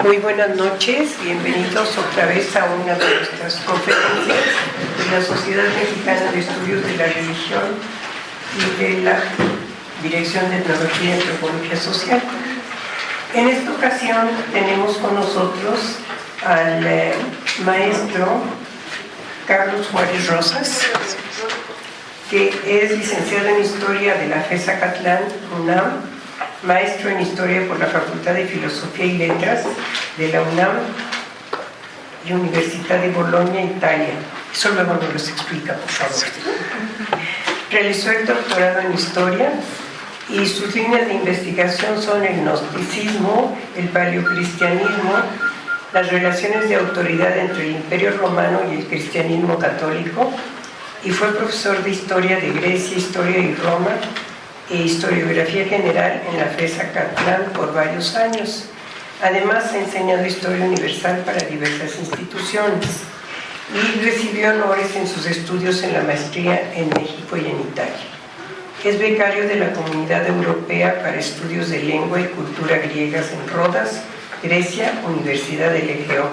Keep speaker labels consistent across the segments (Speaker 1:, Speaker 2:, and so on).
Speaker 1: Muy buenas noches, bienvenidos otra vez a una de nuestras conferencias de la Sociedad Mexicana de Estudios de la Religión y de la Dirección de Etnología y Antropología Social. En esta ocasión tenemos con nosotros al maestro Carlos Juárez Rosas, que es licenciado en Historia de la FES Acatlán, UNAM, maestro en Historia por la Facultad de Filosofía y Letras de la UNAM y Universidad de Bolonia, Italia. Eso luego nos lo explica, por favor. Realizó el doctorado en Historia y sus líneas de investigación son el gnosticismo, el paleocristianismo, las relaciones de autoridad entre el Imperio Romano y el cristianismo católico, y fue profesor de Historia de Grecia, Historia y Roma e Historiografía General en la FES Acatlán por varios años. Además ha enseñado Historia Universal para diversas instituciones y recibió honores en sus estudios en la maestría en México y en Italia. Es becario de la Comunidad Europea para Estudios de Lengua y Cultura Griegas en Rodas, Grecia, Universidad del Egeo,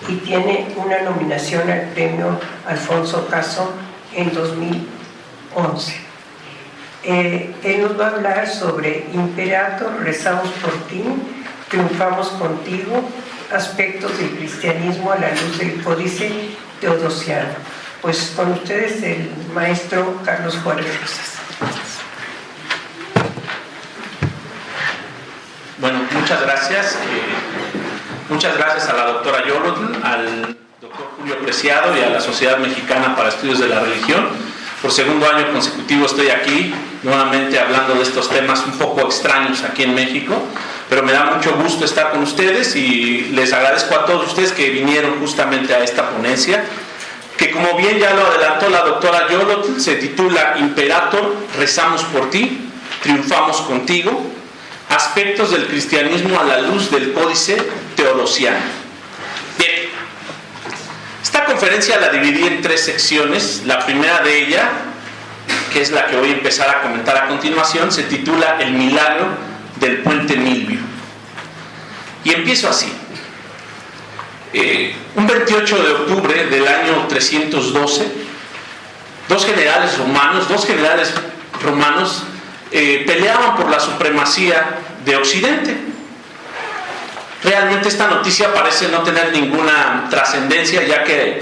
Speaker 1: y tiene una nominación al Premio Alfonso Caso en 2011. Él nos va a hablar sobre Imperator, rezamos por ti, triunfamos contigo, aspectos del cristianismo a la luz del Códice Teodosiano. Pues con ustedes el maestro Carlos Juárez Rosas.
Speaker 2: Bueno, muchas gracias. Muchas gracias a la doctora Yolotl, al doctor Julio Preciado y a la Sociedad Mexicana para Estudios de la Religión. Por segundo año consecutivo estoy aquí nuevamente hablando de estos temas un poco extraños aquí en México, pero me da mucho gusto estar con ustedes y les agradezco a todos ustedes que vinieron justamente a esta ponencia, que como bien ya lo adelantó la doctora Yolotl, se titula Imperator, rezamos por ti, triunfamos contigo, aspectos del cristianismo a la luz del Códice Teodosiano. Bien, esta conferencia la dividí en 3 secciones. La primera de ella, que es la que voy a empezar a comentar a continuación, se titula El milagro del puente Milvio. Y empiezo así. Un 28 de octubre del año 312, dos generales romanos peleaban por la supremacía de Occidente. Realmente esta noticia parece no tener ninguna trascendencia, ya que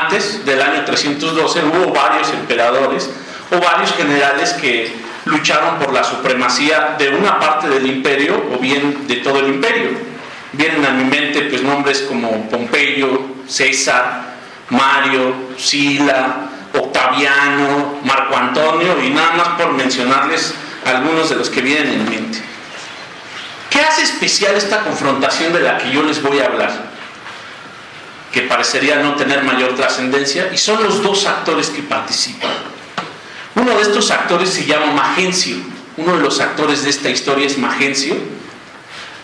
Speaker 2: antes del año 312 hubo varios emperadores o varios generales que lucharon por la supremacía de una parte del imperio o bien de todo el imperio. Vienen a mi mente pues nombres como Pompeyo, César, Mario, Sila, Octaviano, Marco Antonio, y nada más por mencionarles algunos de los que vienen en mente. ¿Qué hace especial esta confrontación de la que yo les voy a hablar? Que parecería no tener mayor trascendencia, y son los 2 actores que participan. Uno de estos actores se llama Magencio. Uno de los actores de esta historia es Magencio,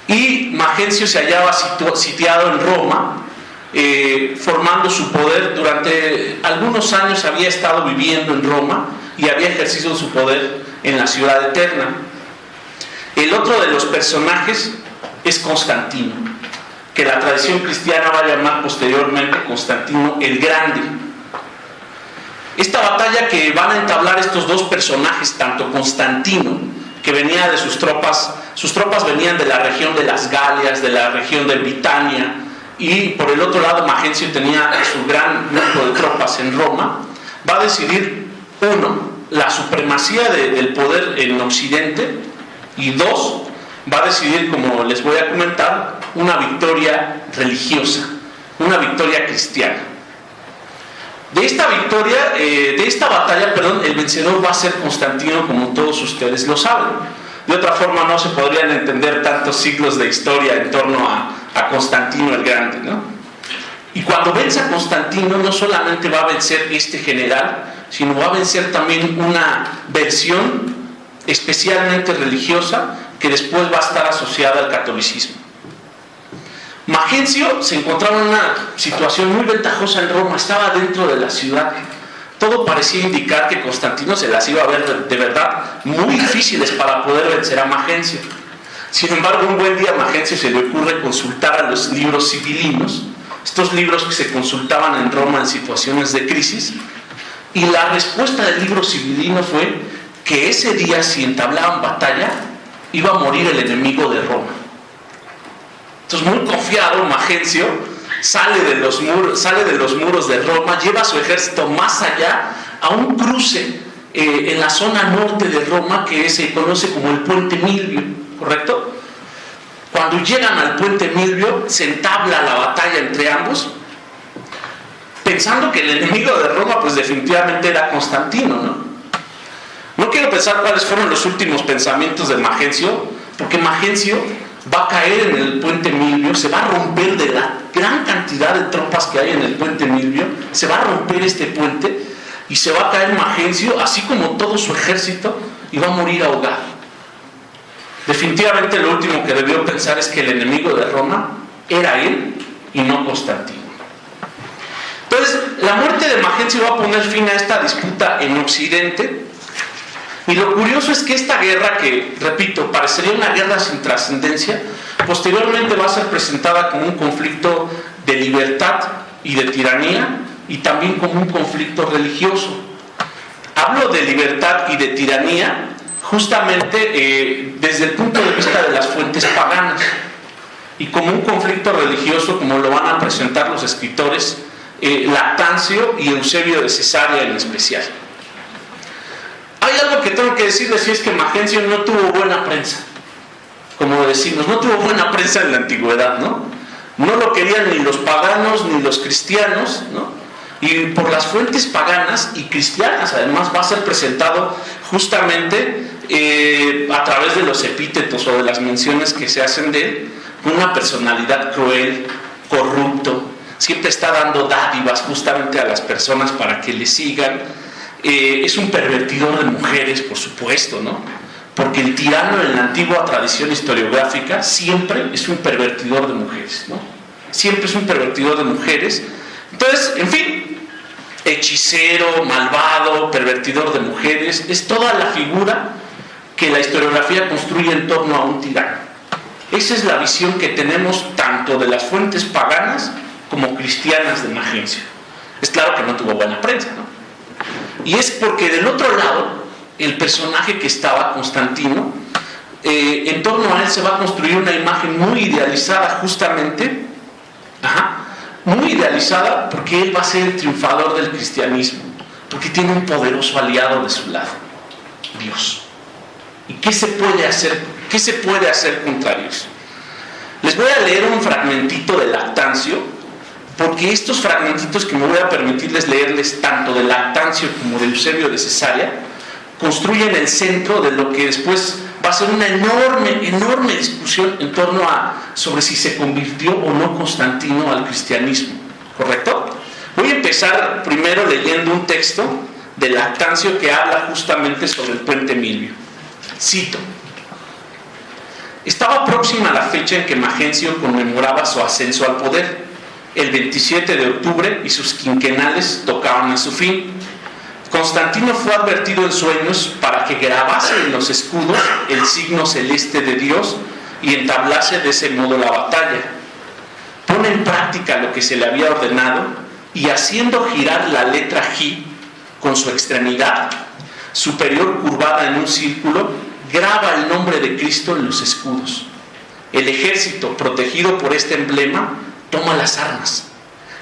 Speaker 2: y Magencio se hallaba sitiado en Roma, formando su poder. Durante algunos años había estado viviendo en Roma y había ejercido su poder en la ciudad eterna. El otro de los personajes es Constantino, que la tradición cristiana va a llamar posteriormente Constantino el Grande. Esta batalla que van a entablar estos 2 personajes, tanto Constantino, que venía de sus tropas venían de la región de las Galias, de la región de Britania, y por el otro lado Magencio tenía su gran número de tropas en Roma, va a decidir, 1, la supremacía del poder en Occidente, y 2, va a decidir, como les voy a comentar, una victoria religiosa, una victoria cristiana. De esta batalla, el vencedor va a ser Constantino, como todos ustedes lo saben. De otra forma no se podrían entender tantos siglos de historia en torno a Constantino el Grande, ¿no? Y cuando vence a Constantino, no solamente va a vencer este general, sino va a vencer también una versión especialmente religiosa que después va a estar asociada al catolicismo. Magencio se encontraba en una situación muy ventajosa en Roma, estaba dentro de la ciudad. Todo parecía indicar que Constantino se las iba a ver de verdad muy difíciles para poder vencer a Magencio. Sin embargo, un buen día a Magencio se le ocurre consultar a los libros sibilinos, estos libros que se consultaban en Roma en situaciones de crisis, y la respuesta del libro sibilino fue que ese día, si entablaban batalla, iba a morir el enemigo de Roma. Entonces, muy confiado, Magencio sale de los muros de Roma, lleva a su ejército más allá, a un cruce en la zona norte de Roma que se conoce como el Puente Milvio, ¿correcto? Cuando llegan al Puente Milvio, se entabla la batalla entre ambos, pensando que el enemigo de Roma pues definitivamente era Constantino, ¿no? No quiero pensar cuáles fueron los últimos pensamientos de Magencio, porque Magencio va a caer en el Puente Milvio, se va a romper de la gran cantidad de tropas que hay en el Puente Milvio, se va a romper este puente y se va a caer Magencio, así como todo su ejército, y va a morir ahogado. Definitivamente lo último que debió pensar es que el enemigo de Roma era él y no Constantino. Entonces, la muerte de Magencio va a poner fin a esta disputa en Occidente. Y lo curioso es que esta guerra, que, repito, parecería una guerra sin trascendencia, posteriormente va a ser presentada como un conflicto de libertad y de tiranía, y también como un conflicto religioso. Hablo de libertad y de tiranía justamente desde el punto de vista de las fuentes paganas, y como un conflicto religioso, como lo van a presentar los escritores Lactancio y Eusebio de Cesarea en especial. Hay algo que tengo que decirles, y es que Magencio no tuvo buena prensa, como decimos, no tuvo buena prensa en la antigüedad, ¿no? No lo querían ni los paganos ni los cristianos, ¿no? Y por las fuentes paganas y cristianas, además, va a ser presentado justamente a través de los epítetos o de las menciones que se hacen de él, con una personalidad cruel, corrupto, siempre está dando dádivas justamente a las personas para que le sigan. Es un pervertidor de mujeres, por supuesto, ¿no? Porque el tirano en la antigua tradición historiográfica siempre es un pervertidor de mujeres, ¿no? Siempre es un pervertidor de mujeres. Entonces, en fin, hechicero, malvado, pervertidor de mujeres, es toda la figura que la historiografía construye en torno a un tirano. Esa es la visión que tenemos tanto de las fuentes paganas como cristianas de Magencio. Es claro que no tuvo buena prensa, ¿no? Y es porque del otro lado, el personaje que estaba, Constantino, en torno a él se va a construir una imagen muy idealizada justamente, muy idealizada, porque él va a ser el triunfador del cristianismo, porque tiene un poderoso aliado de su lado, Dios. ¿Y qué se puede hacer? ¿Qué se puede hacer contra Dios? Les voy a leer un fragmentito de Lactancio, porque estos fragmentitos que me voy a permitirles leerles tanto de Lactancio como de Eusebio de Cesarea construyen el centro de lo que después va a ser una enorme discusión en torno a sobre si se convirtió o no Constantino al cristianismo, ¿correcto? Voy a empezar primero leyendo un texto de Lactancio que habla justamente sobre el Puente Milvio. Cito: estaba próxima la fecha en que Magencio conmemoraba su ascenso al poder, el 27 de octubre, y sus quinquenales tocaban a su fin. Constantino fue advertido en sueños para que grabase en los escudos el signo celeste de Dios y entablase de ese modo la batalla. Pone en práctica lo que se le había ordenado y, haciendo girar la letra G con su extremidad superior curvada en un círculo, graba el nombre de Cristo en los escudos. El ejército, protegido por este emblema, toma las armas.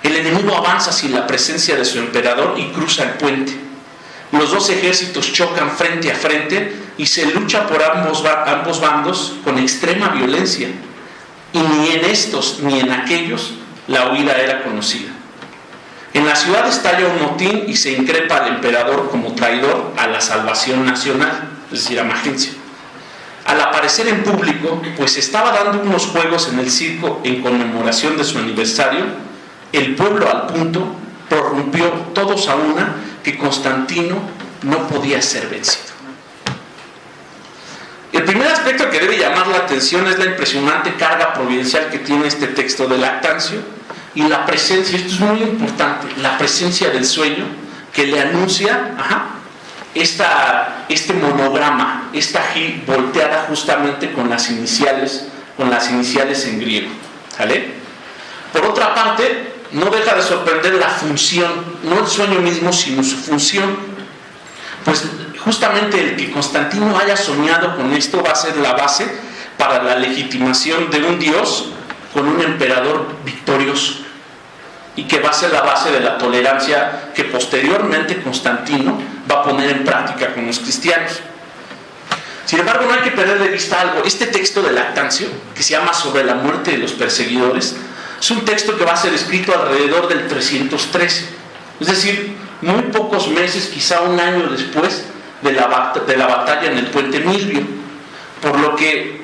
Speaker 2: El enemigo avanza sin la presencia de su emperador y cruza el puente. Los dos ejércitos chocan frente a frente y se lucha por ambos bandos con extrema violencia. Y ni en estos ni en aquellos la huida era conocida. En la ciudad estalla un motín y se increpa al emperador como traidor a la salvación nacional, es decir, a Magencio. Al aparecer en público, pues estaba dando unos juegos en el circo en conmemoración de su aniversario, el pueblo al punto prorrumpió todos a una que Constantino no podía ser vencido. El primer aspecto que debe llamar la atención es la impresionante carga providencial que tiene este texto de Lactancio y la presencia, esto es muy importante, la presencia del sueño que le anuncia este monograma, esta G volteada justamente con las iniciales en griego, ¿sale? Por otra parte, no deja de sorprender la función, no el sueño mismo, sino su función. Pues justamente el que Constantino haya soñado con esto va a ser la base para la legitimación de un Dios con un emperador victorioso, y que va a ser la base de la tolerancia que posteriormente Constantino va a poner en práctica con los cristianos. Sin embargo, no hay que perder de vista algo. Este texto de Lactancio, que se llama Sobre la muerte de los perseguidores, es un texto que va a ser escrito alrededor del 313, es decir, muy pocos meses, quizá un año después de la batalla en el puente Milvio. Por lo que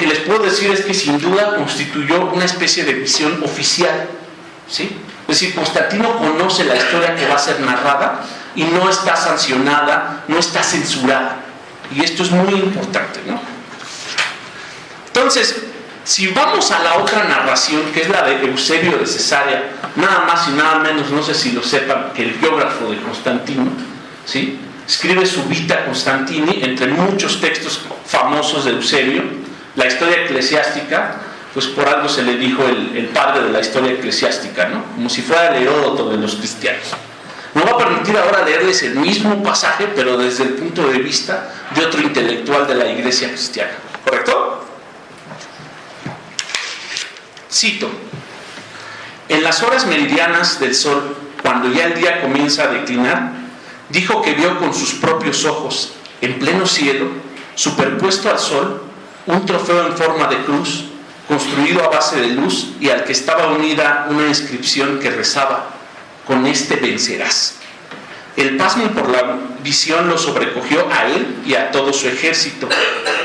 Speaker 2: les puedo decir es que sin duda constituyó una especie de visión oficial, ¿sí? Es decir, Constantino conoce la historia que va a ser narrada y no está sancionada, no está censurada. Y esto es muy importante, ¿no? Entonces, si vamos a la otra narración, que es la de Eusebio de Cesarea, nada más y nada menos, no sé si lo sepan, que el biógrafo de Constantino, ¿sí?, escribe su Vita Constantini, entre muchos textos famosos de Eusebio, la historia eclesiástica, pues por algo se le dijo el padre de la historia eclesiástica, ¿no? Como si fuera el Heródoto de los cristianos. Me voy a permitir ahora leerles el mismo pasaje, pero desde el punto de vista de otro intelectual de la iglesia cristiana. ¿Correcto? Cito: en las horas meridianas del sol, cuando ya el día comienza a declinar, dijo que vio con sus propios ojos, en pleno cielo, superpuesto al sol, un trofeo en forma de cruz, construido a base de luz, y al que estaba unida una inscripción que rezaba: con este vencerás. El pasmo por la visión lo sobrecogió a él y a todo su ejército,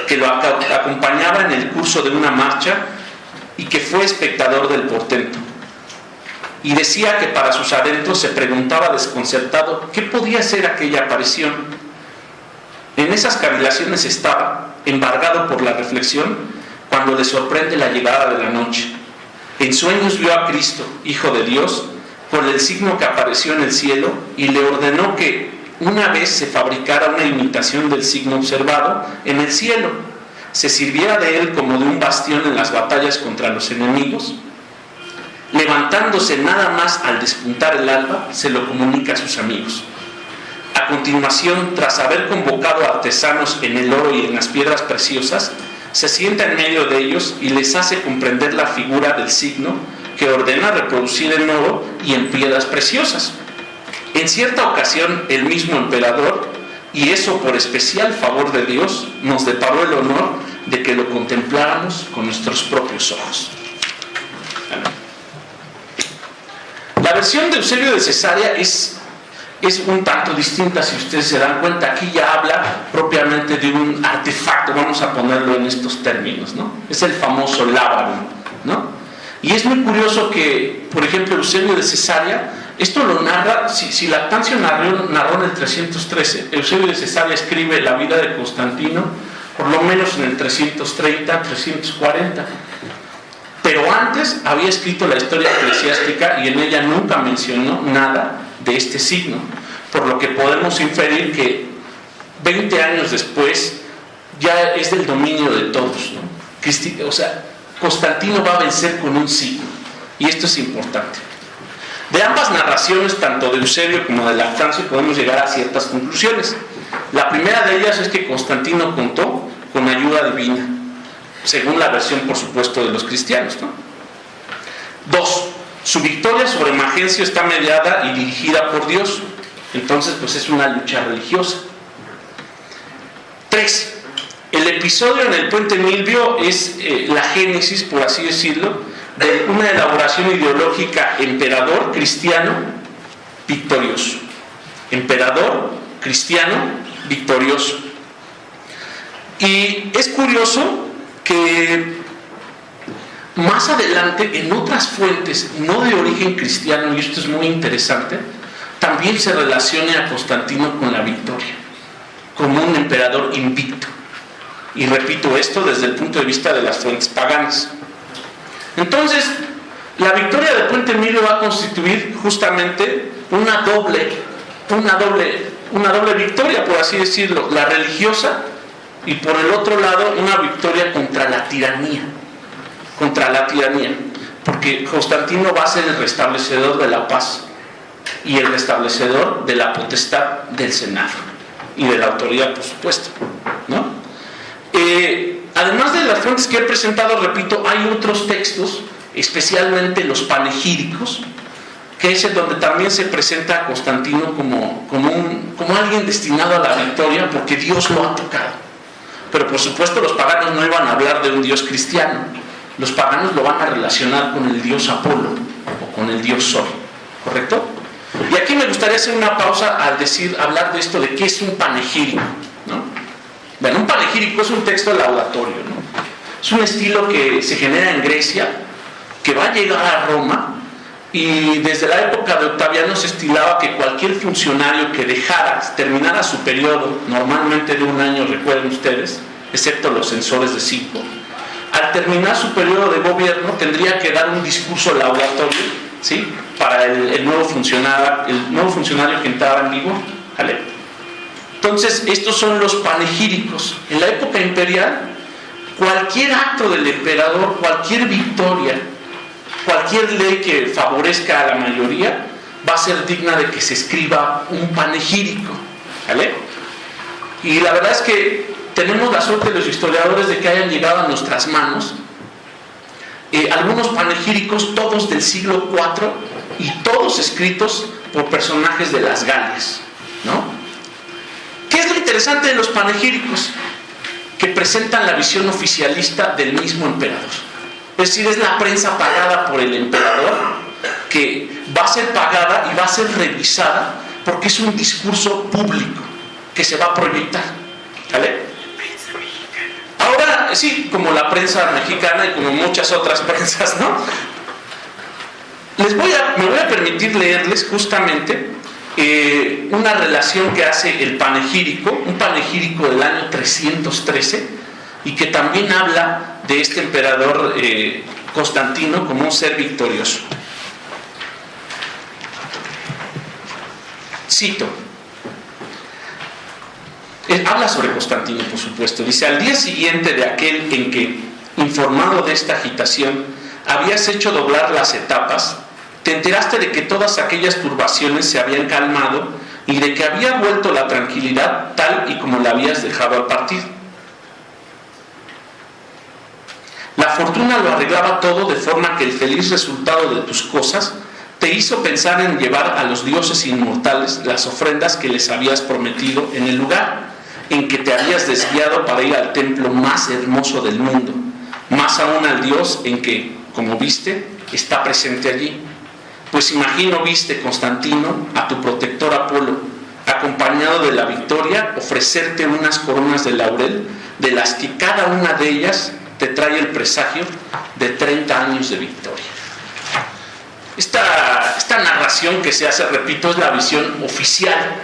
Speaker 2: que lo acompañaba en el curso de una marcha y que fue espectador del portento. Y decía que para sus adentros se preguntaba desconcertado qué podía ser aquella aparición. En esas cavilaciones estaba, embargado por la reflexión, cuando le sorprende la llegada de la noche. En sueños vio a Cristo, Hijo de Dios, por el signo que apareció en el cielo, y le ordenó que una vez se fabricara una imitación del signo observado en el cielo, se sirviera de él como de un bastión en las batallas contra los enemigos. Levantándose nada más al despuntar el alba, se lo comunica a sus amigos. A continuación, tras haber convocado a artesanos en el oro y en las piedras preciosas, se sienta en medio de ellos y les hace comprender la figura del signo que ordena reproducir en oro y en piedras preciosas. En cierta ocasión, el mismo emperador, y eso por especial favor de Dios, nos deparó el honor de que lo contempláramos con nuestros propios ojos. Amén. La versión de Eusebio de Cesarea es un tanto distinta, si ustedes se dan cuenta. Aquí ya habla propiamente de un artefacto, vamos a ponerlo en estos términos, ¿no? Es el famoso lábaro, ¿no? Y es muy curioso que, por ejemplo, Eusebio de Cesarea, esto lo narra, si Lactancio narró en el 313, Eusebio de Cesarea escribe la vida de Constantino por lo menos en el 330, 340. Pero antes había escrito la historia eclesiástica y en ella nunca mencionó nada de este signo, por lo que podemos inferir que 20 años después ya es del dominio de todos, ¿no? O sea, Constantino va a vencer con un signo, y esto es importante. De ambas narraciones, tanto de Eusebio como de Lactancio, podemos llegar a ciertas conclusiones. La primera de ellas es que Constantino contó con ayuda divina, según la versión, por supuesto, de los cristianos, ¿no? 2. Su victoria sobre Magencio está mediada y dirigida por Dios. Entonces, pues es una lucha religiosa. 3. El episodio en el puente Milvio es la génesis, por así decirlo, de una elaboración ideológica emperador cristiano victorioso. Emperador cristiano victorioso. Y es curioso que más adelante, en otras fuentes no de origen cristiano, y esto es muy interesante, también se relacione a Constantino con la victoria, como un emperador invicto. Y repito esto desde el punto de vista de las fuentes paganas. Entonces, la victoria del puente Milvio va a constituir justamente una doble una doble victoria, por así decirlo, la religiosa y por el otro lado una victoria contra la tiranía, porque Constantino va a ser el restablecedor de la paz y el restablecedor de la potestad del Senado y de la autoridad, por supuesto, ¿no? Además de las fuentes que he presentado, repito, hay otros textos, especialmente los panegíricos, que es en donde también se presenta a Constantino como alguien destinado a la victoria porque Dios lo ha tocado. Pero por supuesto los paganos no iban a hablar de un Dios cristiano, los paganos lo van a relacionar con el Dios Apolo o con el Dios Sol, ¿correcto? Y aquí me gustaría hacer una pausa al hablar de esto de qué es un panegírico, ¿no? Bueno, un panegírico es un texto laudatorio, ¿no? Es un estilo que se genera en Grecia, que va a llegar a Roma, y desde la época de Octaviano se estilaba que cualquier funcionario que terminara su periodo, normalmente de 1 año, recuerden ustedes, excepto los censores de 5, al terminar su periodo de gobierno tendría que dar un discurso laudatorio, ¿sí?, para el nuevo funcionario que entraba en vigor, ¿vale? Entonces, estos son los panegíricos. En la época imperial, cualquier acto del emperador, cualquier victoria, cualquier ley que favorezca a la mayoría, va a ser digna de que se escriba un panegírico, ¿vale? Y la verdad es que tenemos la suerte los historiadores de que hayan llegado a nuestras manos algunos panegíricos, todos del siglo IV y todos escritos por personajes de las Galias, ¿no? ¿Qué es lo interesante de los panegíricos? Que presentan la visión oficialista del mismo emperador. Es decir, es la prensa pagada por el emperador, que va a ser pagada y va a ser revisada porque es un discurso público que se va a proyectar, ¿vale? Ahora, sí, como la prensa mexicana y como muchas otras prensas, ¿no? Me voy a permitir leerles justamente una relación que hace el panegírico, un panegírico del año 313, y que también habla de este emperador Constantino como un ser victorioso. Cito. Habla sobre Constantino, por supuesto. Dice: al día siguiente de aquel en que, informado de esta agitación, habías hecho doblar las etapas, te enteraste de que todas aquellas turbaciones se habían calmado y de que había vuelto la tranquilidad tal y como la habías dejado al partir. La fortuna lo arreglaba todo de forma que el feliz resultado de tus cosas te hizo pensar en llevar a los dioses inmortales las ofrendas que les habías prometido en el lugar en que te habías desviado para ir al templo más hermoso del mundo, más aún al Dios en que, como viste, está presente allí. Pues imagino viste, Constantino, a tu protector Apolo, acompañado de la victoria, ofrecerte unas coronas de laurel, de las que cada una de ellas te trae el presagio de 30 años de victoria. Esta narración que se hace, repito, es la visión oficial.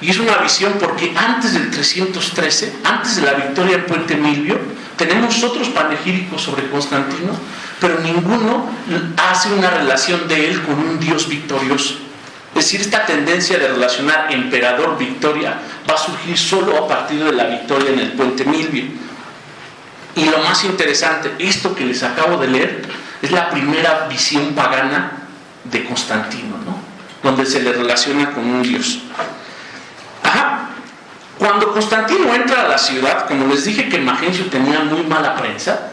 Speaker 2: Y es una visión porque antes del 313, antes de la victoria en Puente Milvio, tenemos otros panegíricos sobre Constantino, pero ninguno hace una relación de él con un Dios victorioso. Es decir, esta tendencia de relacionar emperador-victoria va a surgir solo a partir de la victoria en el Puente Milvio. Y lo más interesante, esto que les acabo de leer, es la primera visión pagana de Constantino, ¿no? Donde se le relaciona con un Dios. Cuando Constantino entra a la ciudad, como les dije que Magencio tenía muy mala prensa,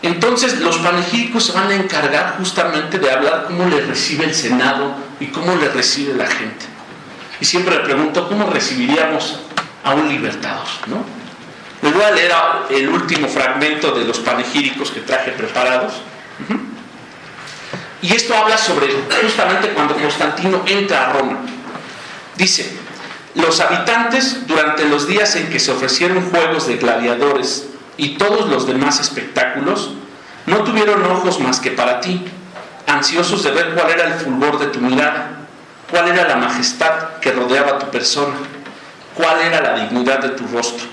Speaker 2: entonces los panegíricos se van a encargar justamente de hablar cómo le recibe el Senado y cómo le recibe la gente. Y siempre le pregunto, ¿cómo recibiríamos a un libertador, ¿no? Les voy a leer el último fragmento de los panegíricos que traje preparados. Y esto habla sobre justamente cuando Constantino entra a Roma. Dice: los habitantes, durante los días en que se ofrecieron juegos de gladiadores y todos los demás espectáculos, no tuvieron ojos más que para ti, ansiosos de ver cuál era el fulgor de tu mirada, cuál era la majestad que rodeaba tu persona, cuál era la dignidad de tu rostro.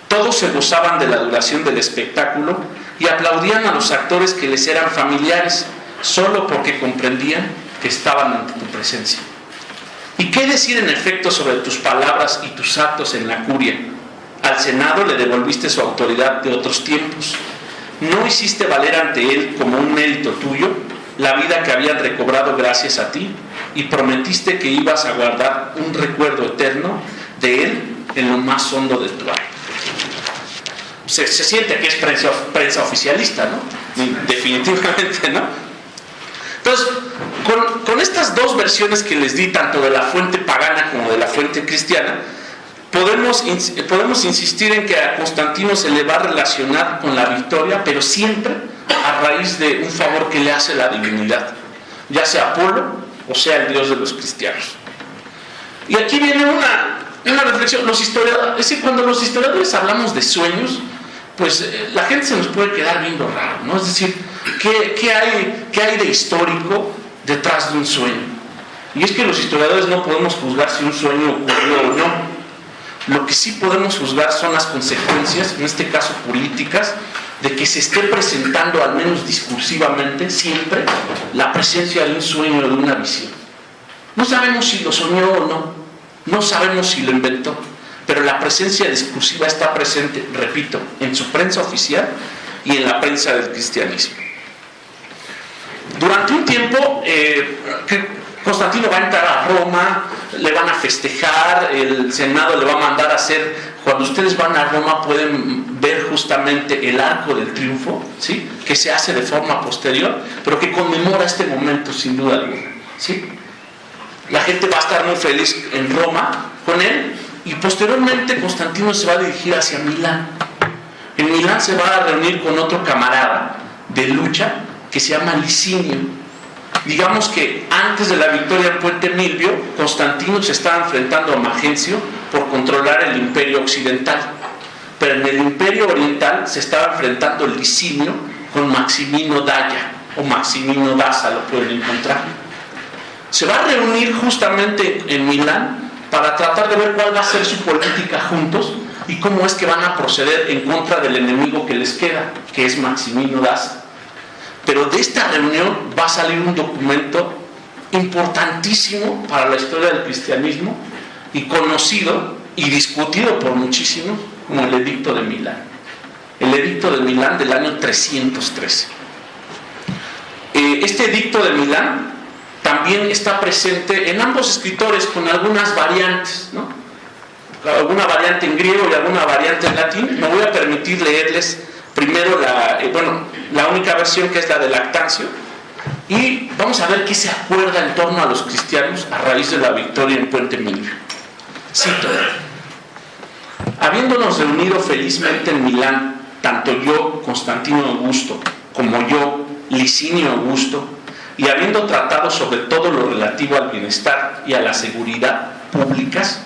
Speaker 2: Todos se gozaban de la duración del espectáculo y aplaudían a los actores que les eran familiares, solo porque comprendían que estaban ante tu presencia. ¿Y qué decir en efecto sobre tus palabras y tus actos en la curia? Al Senado le devolviste su autoridad de otros tiempos. ¿No hiciste valer ante él como un mérito tuyo la vida que habían recobrado gracias a ti? Y prometiste que ibas a guardar un recuerdo eterno de él en lo más hondo de tu alma. Se siente que es prensa oficialista, ¿no? Definitivamente, ¿no? Entonces, con estas dos versiones que les di, tanto de la fuente pagana como de la fuente cristiana, podemos insistir en que a Constantino se le va a relacionar con la victoria, pero siempre a raíz de un favor que le hace la divinidad, ya sea Apolo o sea el Dios de los cristianos. Y aquí viene una reflexión. Es decir, cuando los historiadores hablamos de sueños, pues la gente se nos puede quedar viendo raro, ¿no? Es decir, ¿qué hay de histórico detrás de un sueño? Y es que los historiadores no podemos juzgar si un sueño ocurrió o no. Lo que sí podemos juzgar son las consecuencias, en este caso políticas, de que se esté presentando, al menos discursivamente, siempre la presencia de un sueño o de una visión. No sabemos si lo soñó o no, no sabemos si lo inventó, pero la presencia discursiva está presente, repito, en su prensa oficial y en la prensa del cristianismo. Durante un tiempo, Constantino va a entrar a Roma, le van a festejar, el Senado le va a mandar a hacer, cuando ustedes van a Roma pueden ver justamente el Arco del Triunfo, ¿sí? Que se hace de forma posterior, pero que conmemora este momento sin duda alguna, ¿sí? La gente va a estar muy feliz en Roma con él, y posteriormente Constantino se va a dirigir hacia Milán. En Milán se va a reunir con otro camarada de lucha que se llama Licinio. Digamos que antes de la victoria en Puente Milvio, Constantino se estaba enfrentando a Magencio por controlar el imperio occidental, pero en el imperio oriental se estaba enfrentando Licinio con Maximino Dacia o Maximino Daza, lo pueden encontrar. Se va a reunir justamente en Milán para tratar de ver cuál va a ser su política juntos y cómo es que van a proceder en contra del enemigo que les queda, que es Maximino Daza. Pero de esta reunión va a salir un documento importantísimo para la historia del cristianismo y conocido y discutido por muchísimos como el Edicto de Milán. El Edicto de Milán del año 313. Este Edicto de Milán también está presente en ambos escritores con algunas variantes, ¿no? Alguna variante en griego y alguna variante en latín. Me voy a permitir leerles primero la única versión, que es la de Lactancio, y vamos a ver qué se acuerda en torno a los cristianos a raíz de la victoria en Puente Milvio. Cito: habiéndonos reunido felizmente en Milán, tanto yo, Constantino Augusto, como yo, Licinio Augusto, y habiendo tratado sobre todo lo relativo al bienestar y a la seguridad públicas,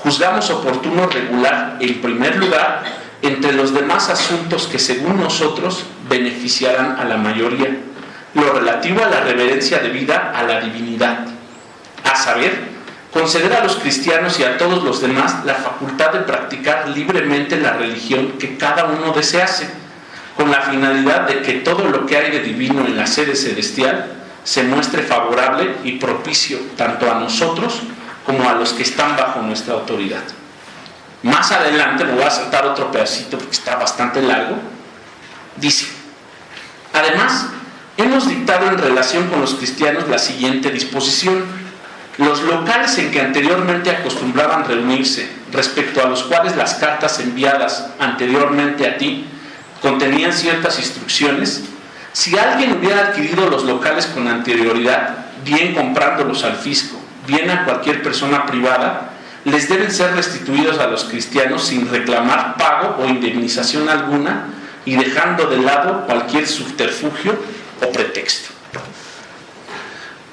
Speaker 2: juzgamos oportuno regular, en primer lugar, entre los demás asuntos que según nosotros beneficiarán a la mayoría, lo relativo a la reverencia debida a la divinidad, a saber, conceder a los cristianos y a todos los demás la facultad de practicar libremente la religión que cada uno desease, con la finalidad de que todo lo que hay de divino en la sede celestial se muestre favorable y propicio tanto a nosotros como a los que están bajo nuestra autoridad. Más adelante, me voy a saltar otro pedacito porque está bastante largo, dice: además, hemos dictado en relación con los cristianos la siguiente disposición: los locales en que anteriormente acostumbraban reunirse, respecto a los cuales las cartas enviadas anteriormente a ti contenían ciertas instrucciones, si alguien hubiera adquirido los locales con anterioridad, bien comprándolos al fisco, bien a cualquier persona privada, les deben ser restituidos a los cristianos sin reclamar pago o indemnización alguna y dejando de lado cualquier subterfugio o pretexto.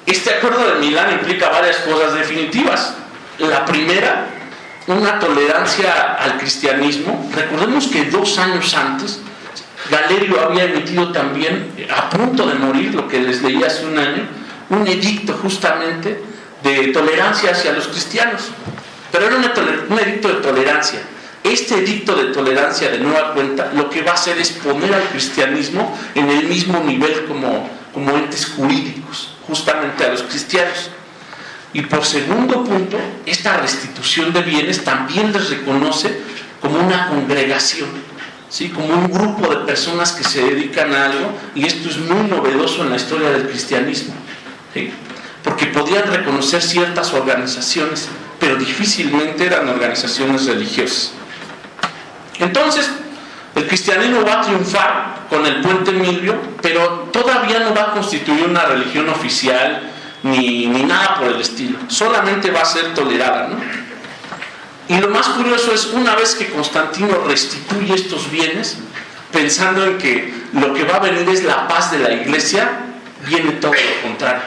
Speaker 2: Este acuerdo de Milán implica varias cosas definitivas. La primera, una tolerancia al cristianismo. Recordemos que 2 años antes Galerio había emitido también, a punto de morir, lo que les leí hace un año, un edicto justamente de tolerancia hacia los cristianos. Pero era un edicto de tolerancia. Este edicto de tolerancia, de nueva cuenta, lo que va a hacer es poner al cristianismo en el mismo nivel como entes jurídicos, justamente a los cristianos. Y por segundo punto, esta restitución de bienes también les reconoce como una congregación, ¿sí? Como un grupo de personas que se dedican a algo, y esto es muy novedoso en la historia del cristianismo, ¿sí? Porque podían reconocer ciertas organizaciones, pero difícilmente eran organizaciones religiosas. Entonces, el cristianismo va a triunfar con el Puente Milvio, pero todavía no va a constituir una religión oficial ni nada por el estilo. Solamente va a ser tolerada, ¿no? Y lo más curioso es, una vez que Constantino restituye estos bienes, pensando en que lo que va a venir es la paz de la iglesia, viene todo lo contrario.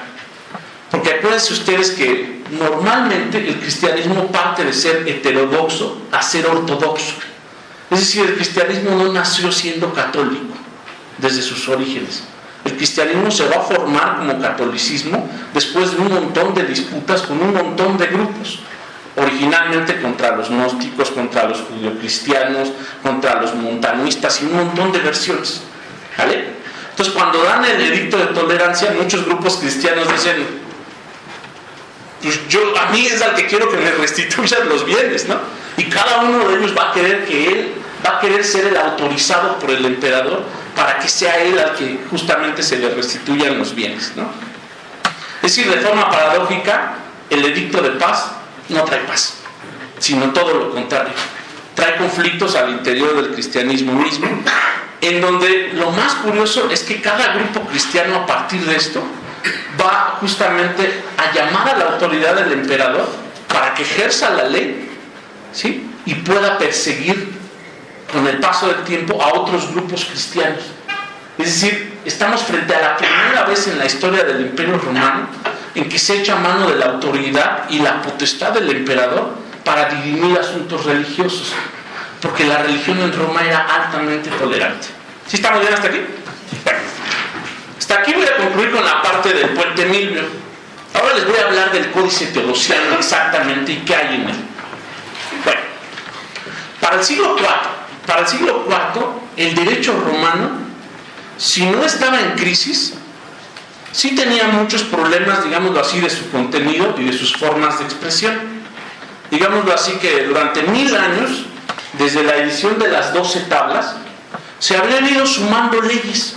Speaker 2: Porque acuérdense ustedes que normalmente el cristianismo parte de ser heterodoxo a ser ortodoxo. Es decir, el cristianismo no nació siendo católico desde sus orígenes. El cristianismo se va a formar como catolicismo después de un montón de disputas con un montón de grupos. Originalmente contra los gnósticos, contra los judeocristianos, contra los montanistas y un montón de versiones. ¿Vale? Entonces, cuando dan el edicto de tolerancia, muchos grupos cristianos dicen: pues a mí es al que quiero que me restituyan los bienes, ¿no? Y cada uno de ellos va a querer ser el autorizado por el emperador para que sea él al que justamente se le restituyan los bienes, ¿no? Es decir, de forma paradójica, el edicto de paz no trae paz, sino todo lo contrario. Trae conflictos al interior del cristianismo mismo, en donde lo más curioso es que cada grupo cristiano a partir de esto va justamente a llamar a la autoridad del emperador para que ejerza la ley, ¿sí? Y pueda perseguir con el paso del tiempo a otros grupos cristianos. Es decir, estamos frente a la primera vez en la historia del Imperio Romano en que se echa mano de la autoridad y la potestad del emperador para dirimir asuntos religiosos, porque la religión en Roma era altamente tolerante. ¿Sí estamos bien hasta aquí? Hasta aquí voy a concluir con la parte del Puente Milvio. Ahora les voy a hablar del Códice Teodosiano exactamente y qué hay en él. Bueno, para el siglo IV, el derecho romano, si no estaba en crisis, sí tenía muchos problemas, digámoslo así, de su contenido y de sus formas de expresión. Digámoslo así que durante 1000 años, desde la edición de las 12 tablas, se habrían ido sumando leyes.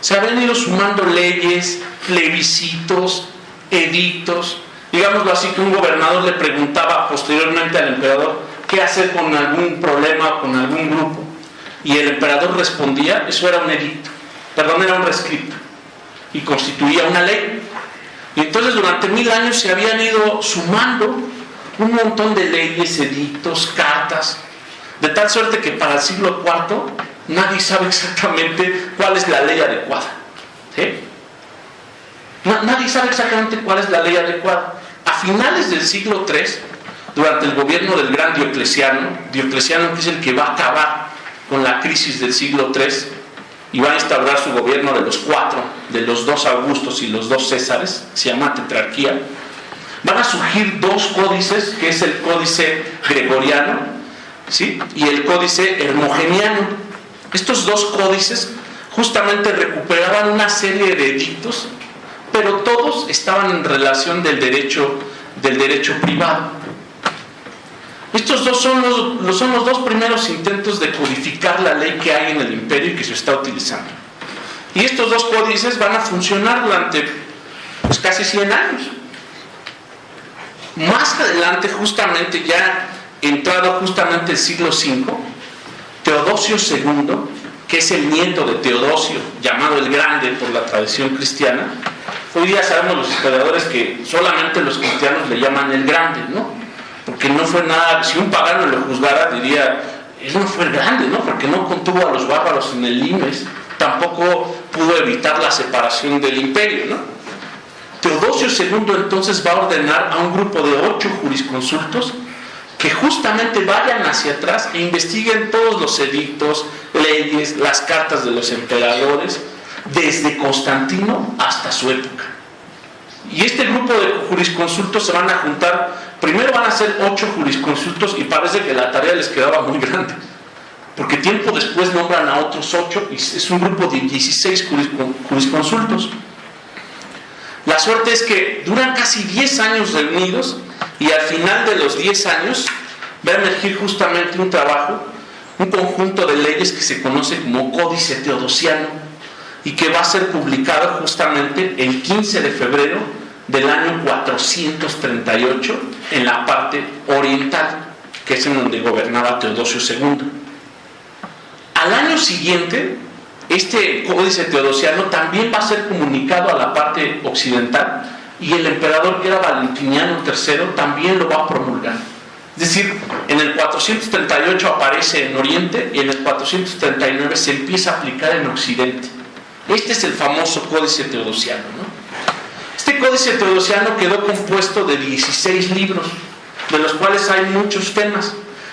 Speaker 2: Se habían ido sumando leyes, plebiscitos, edictos. Digámoslo así que un gobernador le preguntaba posteriormente al emperador qué hacer con algún problema o con algún grupo. Y el emperador respondía, eso era un edicto, era un rescripto, y constituía una ley. Y entonces durante 1000 años se habían ido sumando un montón de leyes, edictos, cartas, de tal suerte que para el siglo IV nadie sabe exactamente cuál es la ley adecuada, ¿sí? Nadie sabe exactamente cuál es la ley adecuada. A finales del siglo III, durante el gobierno del gran Diocleciano que es el que va a acabar con la crisis del siglo III y va a instaurar su gobierno de los 4, de los 2 Augustos y los 2 Césares, se llama tetrarquía, van a surgir 2 códices, que es el Códice Gregoriano, ¿sí? Y el Códice Hermogeniano. Estos 2 códices justamente recuperaban una serie de edictos, pero todos estaban en relación del derecho privado. Estos son los 2 primeros intentos de codificar la ley que hay en el imperio y que se está utilizando. Y estos 2 códices van a funcionar durante casi 100 años. Más adelante, justamente ya entrado justamente el siglo V, Teodosio II, que es el nieto de Teodosio, llamado el Grande por la tradición cristiana. Hoy día sabemos los historiadores que solamente los cristianos le llaman el Grande, ¿no? Porque no fue nada, si un pagano lo juzgara diría, él no fue el Grande, ¿no? Porque no contuvo a los bárbaros en el limes, tampoco pudo evitar la separación del imperio, ¿no? Teodosio II entonces va a ordenar a un grupo de 8 jurisconsultos que justamente vayan hacia atrás e investiguen todos los edictos, leyes, las cartas de los emperadores, desde Constantino hasta su época. Y este grupo de jurisconsultos se van a juntar, primero van a ser 8 jurisconsultos y parece que la tarea les quedaba muy grande, porque tiempo después nombran a otros 8 y es un grupo de 16 jurisconsultos. La suerte es que duran casi 10 años reunidos y al final de los 10 años va a emergir justamente un trabajo, un conjunto de leyes que se conoce como Códice Teodosiano y que va a ser publicado justamente el 15 de febrero del año 438 en la parte oriental, que es en donde gobernaba Teodosio II. Al año siguiente, este Códice Teodosiano también va a ser comunicado a la parte occidental y el emperador, que era Valentiniano III, también lo va a promulgar. Es decir, en el 438 aparece en Oriente y en el 439 se empieza a aplicar en Occidente. Este es el famoso Códice Teodosiano, ¿no? Este Códice Teodosiano quedó compuesto de 16 libros, de los cuales hay muchos temas.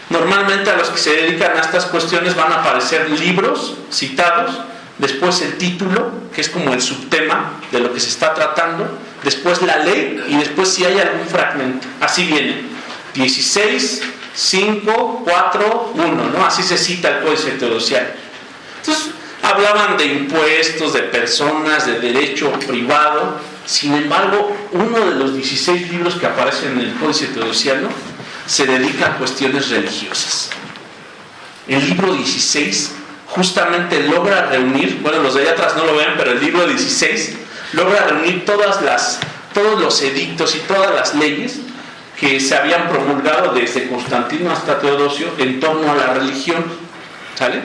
Speaker 2: Normalmente a los que se dedican a estas cuestiones van a aparecer libros citados, después el título, que es como el subtema de lo que se está tratando, después la ley y después si hay algún fragmento. Así viene, 16, 5, 4, 1, ¿no? Así se cita el Códice Teodosiano. Entonces, hablaban de impuestos, de personas, de derecho privado. Sin embargo, uno de los 16 libros que aparecen en el Códice Teodosiano se dedica a cuestiones religiosas. El libro 16 justamente logra reunir, bueno, los de allá atrás no lo ven, pero el libro 16 logra reunir todos los edictos y todas las leyes que se habían promulgado desde Constantino hasta Teodosio en torno a la religión. ¿Sale?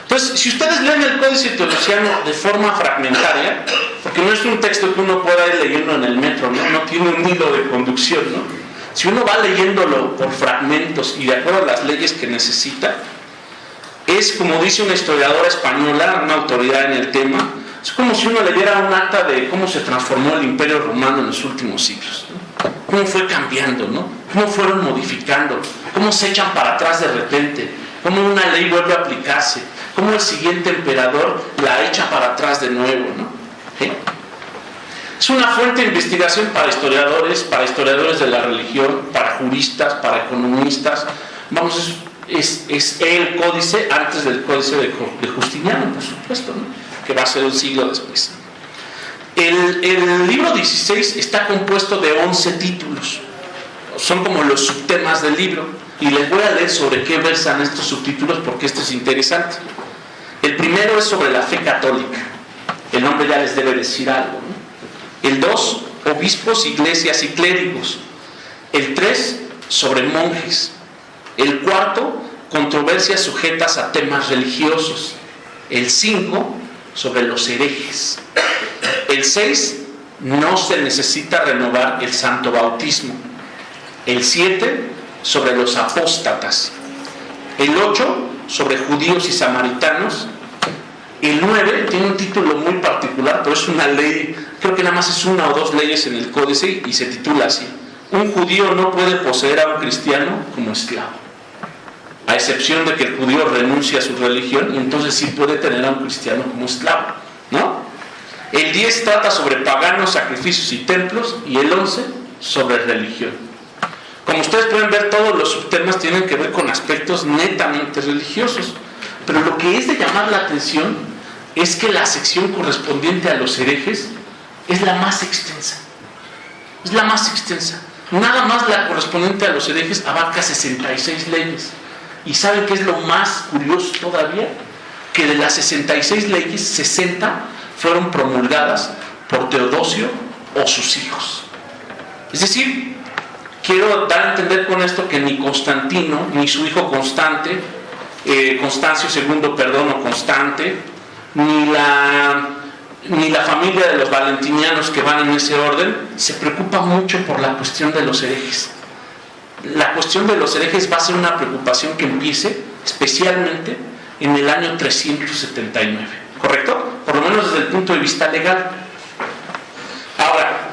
Speaker 2: Entonces, si ustedes leen el Códice Teodosiano de forma fragmentaria, porque no es un texto que uno pueda ir leyendo en el metro, no tiene un hilo de conducción, ¿no? Si uno va leyéndolo por fragmentos y de acuerdo a las leyes que necesita, es como dice una historiadora española, una autoridad en el tema, es como si uno leyera un acta de cómo se transformó el Imperio Romano en los últimos siglos, ¿no? Cómo fue cambiando, ¿no? Cómo fueron modificando, cómo se echan para atrás de repente, cómo una ley vuelve a aplicarse, cómo el siguiente emperador la echa para atrás de nuevo, ¿no? ¿Sí? Es una fuente de investigación para historiadores de la religión, para juristas, para economistas. Vamos, es el códice antes del códice de Justiniano, por supuesto, ¿no? Que va a ser un siglo después. El libro 16 está compuesto de 11 títulos. Son como los subtemas del libro. Y les voy a leer sobre qué versan estos subtítulos porque esto es interesante. El primero es sobre la fe católica. El nombre ya les debe decir algo, ¿no? El 2, obispos, iglesias y clérigos. El 3, sobre monjes. El 4, controversias sujetas a temas religiosos. El 5, sobre los herejes. El 6, no se necesita renovar el santo bautismo. El 7, sobre los apóstatas. El 8, sobre judíos y samaritanos. El 9 tiene un título muy particular, pero es una ley, creo que nada más es una o dos leyes en el códice y se titula así: un judío no puede poseer a un cristiano como esclavo, a excepción de que el judío renuncie a su religión y entonces sí puede tener a un cristiano como esclavo, ¿no? El 10 trata sobre paganos, sacrificios y templos, y el 11 sobre religión. Como ustedes pueden ver, todos los subtemas tienen que ver con aspectos netamente religiosos. Pero lo que es de llamar la atención es que la sección correspondiente a los herejes es la más extensa. Es la más extensa. Nada más la correspondiente a los herejes abarca 66 leyes. ¿Y saben qué es lo más curioso todavía? Que de las 66 leyes, 60 fueron promulgadas por Teodosio o sus hijos. Es decir, quiero dar a entender con esto que ni Constantino, ni su hijo Constancio II, o Constante, ni la familia de los valentinianos que van en ese orden, se preocupa mucho por la cuestión de los herejes. La cuestión de los herejes va a ser una preocupación que empiece especialmente en el año 379, ¿correcto? Por lo menos desde el punto de vista legal. Ahora,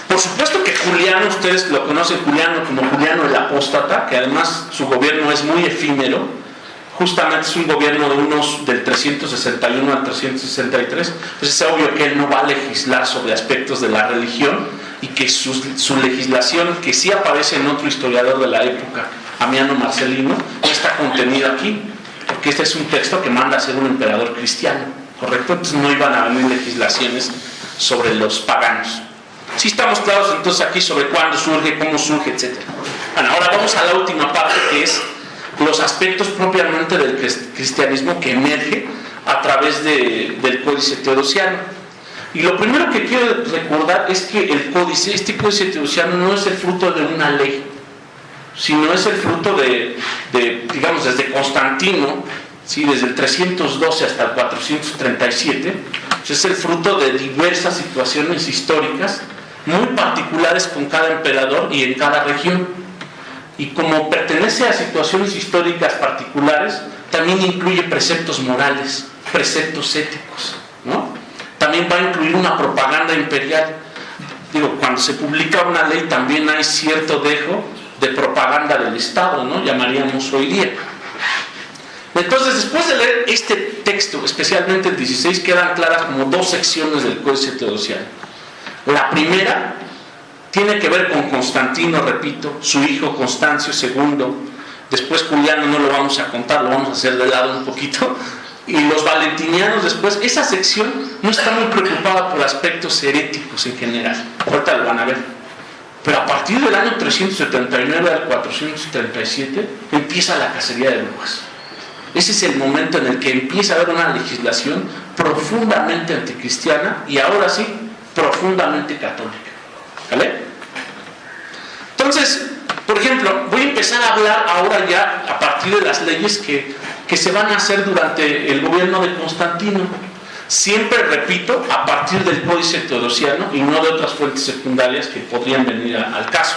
Speaker 2: por supuesto que Juliano, ustedes lo conocen Juliano como Juliano el Apóstata, que además su gobierno es muy efímero, justamente es un gobierno del 361 al 363, entonces es obvio que él no va a legislar sobre aspectos de la religión y que su legislación, que sí aparece en otro historiador de la época, Amiano Marcelino, no está contenida aquí, porque este es un texto que manda a ser un emperador cristiano, ¿correcto? Entonces no iban a venir legislaciones sobre los paganos. Sí estamos claros entonces aquí sobre cuándo surge, cómo surge, etc. Bueno, ahora vamos a la última parte, que es los aspectos propiamente del cristianismo que emerge a través del Códice Teodosiano. Y lo primero que quiero recordar es que el códice, este Códice Teodosiano, no es el fruto de una ley, sino es el fruto de digamos, desde Constantino, ¿sí? Desde el 312 hasta el 437, es el fruto de diversas situaciones históricas muy particulares con cada emperador y en cada región. Y como pertenece a situaciones históricas particulares, también incluye preceptos morales, preceptos éticos, ¿no? También va a incluir una propaganda imperial. Digo, cuando se publica una ley también hay cierto dejo de propaganda del Estado, ¿no? Llamaríamos hoy día. Entonces, después de leer este texto, especialmente el 16, quedan claras como dos secciones del Códice Teodosiano. La primera tiene que ver con Constantino, repito, su hijo Constancio II. Después Juliano no lo vamos a contar, lo vamos a hacer de lado un poquito. Y los valentinianos después. Esa sección no está muy preocupada por aspectos heréticos en general. Ahorita lo van a ver. Pero a partir del año 379 al 437 empieza la cacería de brujas. Ese es el momento en el que empieza a haber una legislación profundamente anticristiana y ahora sí, profundamente católica. ¿Vale? Entonces, por ejemplo, voy a empezar a hablar ahora ya a partir de las leyes que se van a hacer durante el gobierno de Constantino. Siempre, repito, a partir del Códice Teodosiano y no de otras fuentes secundarias que podrían venir al caso.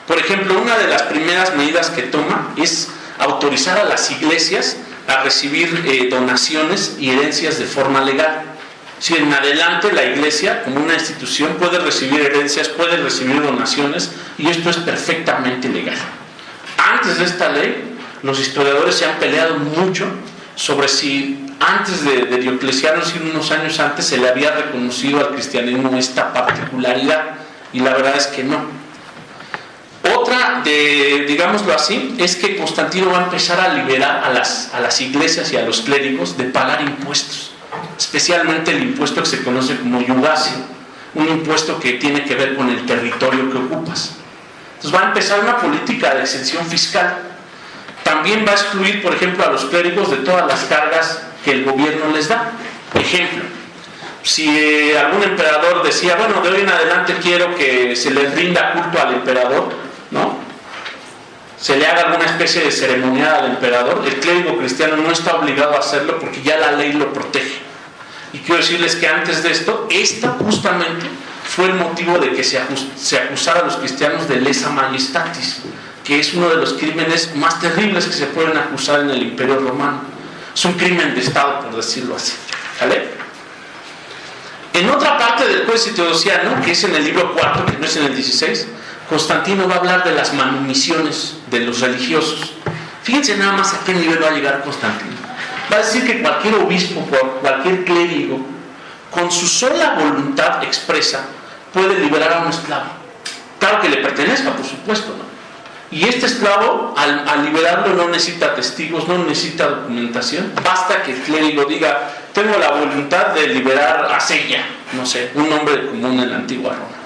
Speaker 2: Por ejemplo, una de las primeras medidas que toma es autorizar a las iglesias a recibir donaciones y herencias de forma legal. Si en adelante la iglesia, como una institución, puede recibir herencias, puede recibir donaciones, y esto es perfectamente legal. Antes de esta ley, los historiadores se han peleado mucho sobre si antes de Diocleciano, si unos años antes, se le había reconocido al cristianismo esta particularidad, y la verdad es que no. Otra, digámoslo así, es que Constantino va a empezar a liberar a las iglesias y a los clérigos de pagar impuestos, especialmente el impuesto que se conoce como iudacio, un impuesto que tiene que ver con el territorio que ocupas. Entonces va a empezar una política de exención fiscal. También va a excluir, por ejemplo, a los clérigos de todas las cargas que el gobierno les da. Ejemplo, si algún emperador decía, bueno, de hoy en adelante quiero que se les rinda culto al emperador, ¿no? Se le haga alguna especie de ceremonial al emperador, el clérigo cristiano no está obligado a hacerlo porque ya la ley lo protege. Y quiero decirles que antes de esto, esta justamente fue el motivo de que se acusara a los cristianos de lesa majestatis, que es uno de los crímenes más terribles que se pueden acusar en el Imperio Romano. Es un crimen de Estado, por decirlo así. ¿Vale? En otra parte del Códice Teodosiano, que es en el libro 4, que no es en el 16, Constantino va a hablar de las manumisiones de los religiosos. Fíjense nada más a qué nivel va a llegar Constantino. Va a decir que cualquier obispo, cualquier clérigo, con su sola voluntad expresa, puede liberar a un esclavo. Claro que le pertenezca, por supuesto, ¿no? Y este esclavo, al liberarlo, no necesita testigos, no necesita documentación. Basta que el clérigo diga, tengo la voluntad de liberar a Sella, no sé, un nombre común en la antigua Roma.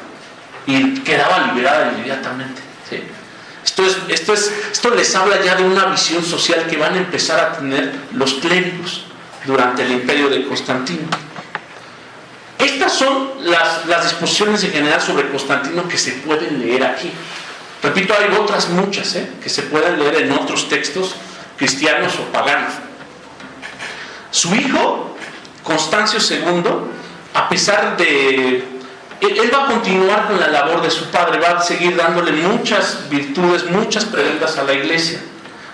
Speaker 2: Y quedaba liberada inmediatamente. ¿Sí? Esto les habla ya de una visión social que van a empezar a tener los clérigos durante el imperio de Constantino. Estas son las disposiciones en general sobre Constantino que se pueden leer aquí. Repito, hay otras muchas que se pueden leer en otros textos cristianos o paganos. Su hijo, Constancio II, a pesar de... Él va a continuar con la labor de su padre, va a seguir dándole muchas virtudes, muchas prebendas a la iglesia.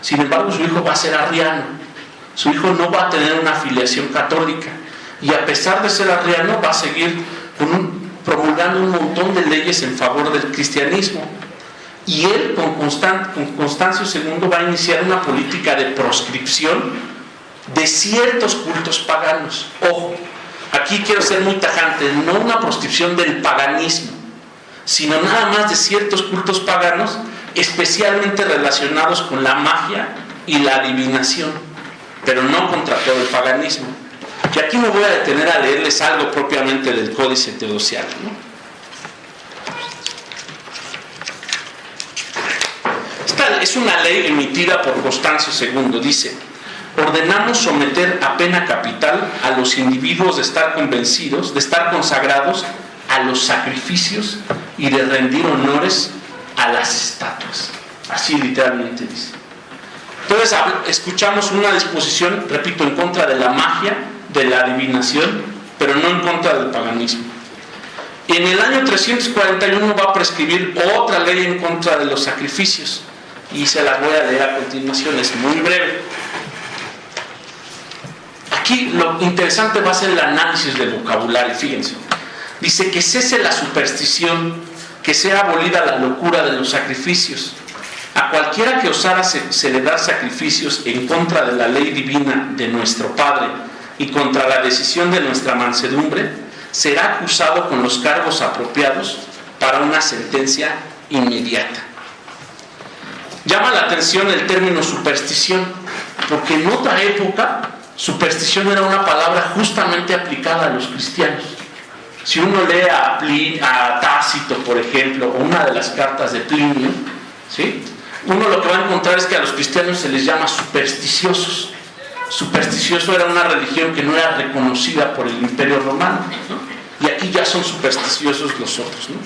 Speaker 2: Sin embargo, su hijo va a ser arriano. Su hijo no va a tener una afiliación católica. Y a pesar de ser arriano, va a seguir promulgando un montón de leyes en favor del cristianismo. Y él, con Constancio II, va a iniciar una política de proscripción de ciertos cultos paganos. Ojo, aquí quiero ser muy tajante, no una proscripción del paganismo, sino nada más de ciertos cultos paganos, especialmente relacionados con la magia y la adivinación, pero no contra todo el paganismo. Y aquí me voy a detener a leerles algo propiamente del Códice Teodosiano, ¿no? Esta es una ley emitida por Constancio II. Dice: ordenamos someter a pena capital a los individuos de estar convencidos, de estar consagrados a los sacrificios y de rendir honores a las estatuas. Así literalmente dice. Entonces escuchamos una disposición, repito, en contra de la magia, de la adivinación, pero no en contra del paganismo. Y en el año 341 va a prescribir otra ley en contra de los sacrificios, y se las voy a leer a continuación, es muy breve. Aquí lo interesante va a ser el análisis del vocabulario, fíjense. Dice: que cese la superstición, que sea abolida la locura de los sacrificios. A cualquiera que osara celebrar sacrificios en contra de la ley divina de nuestro Padre y contra la decisión de nuestra mansedumbre, será acusado con los cargos apropiados para una sentencia inmediata. Llama la atención el término superstición, porque en otra época superstición era una palabra justamente aplicada a los cristianos. Si uno lee a Tácito, por ejemplo, o una de las cartas de Plinio, ¿sí?, uno lo que va a encontrar es que a los cristianos se les llama supersticiosos. Supersticioso era una religión que no era reconocida por el Imperio Romano, ¿no? Y aquí ya son supersticiosos los otros, ¿no?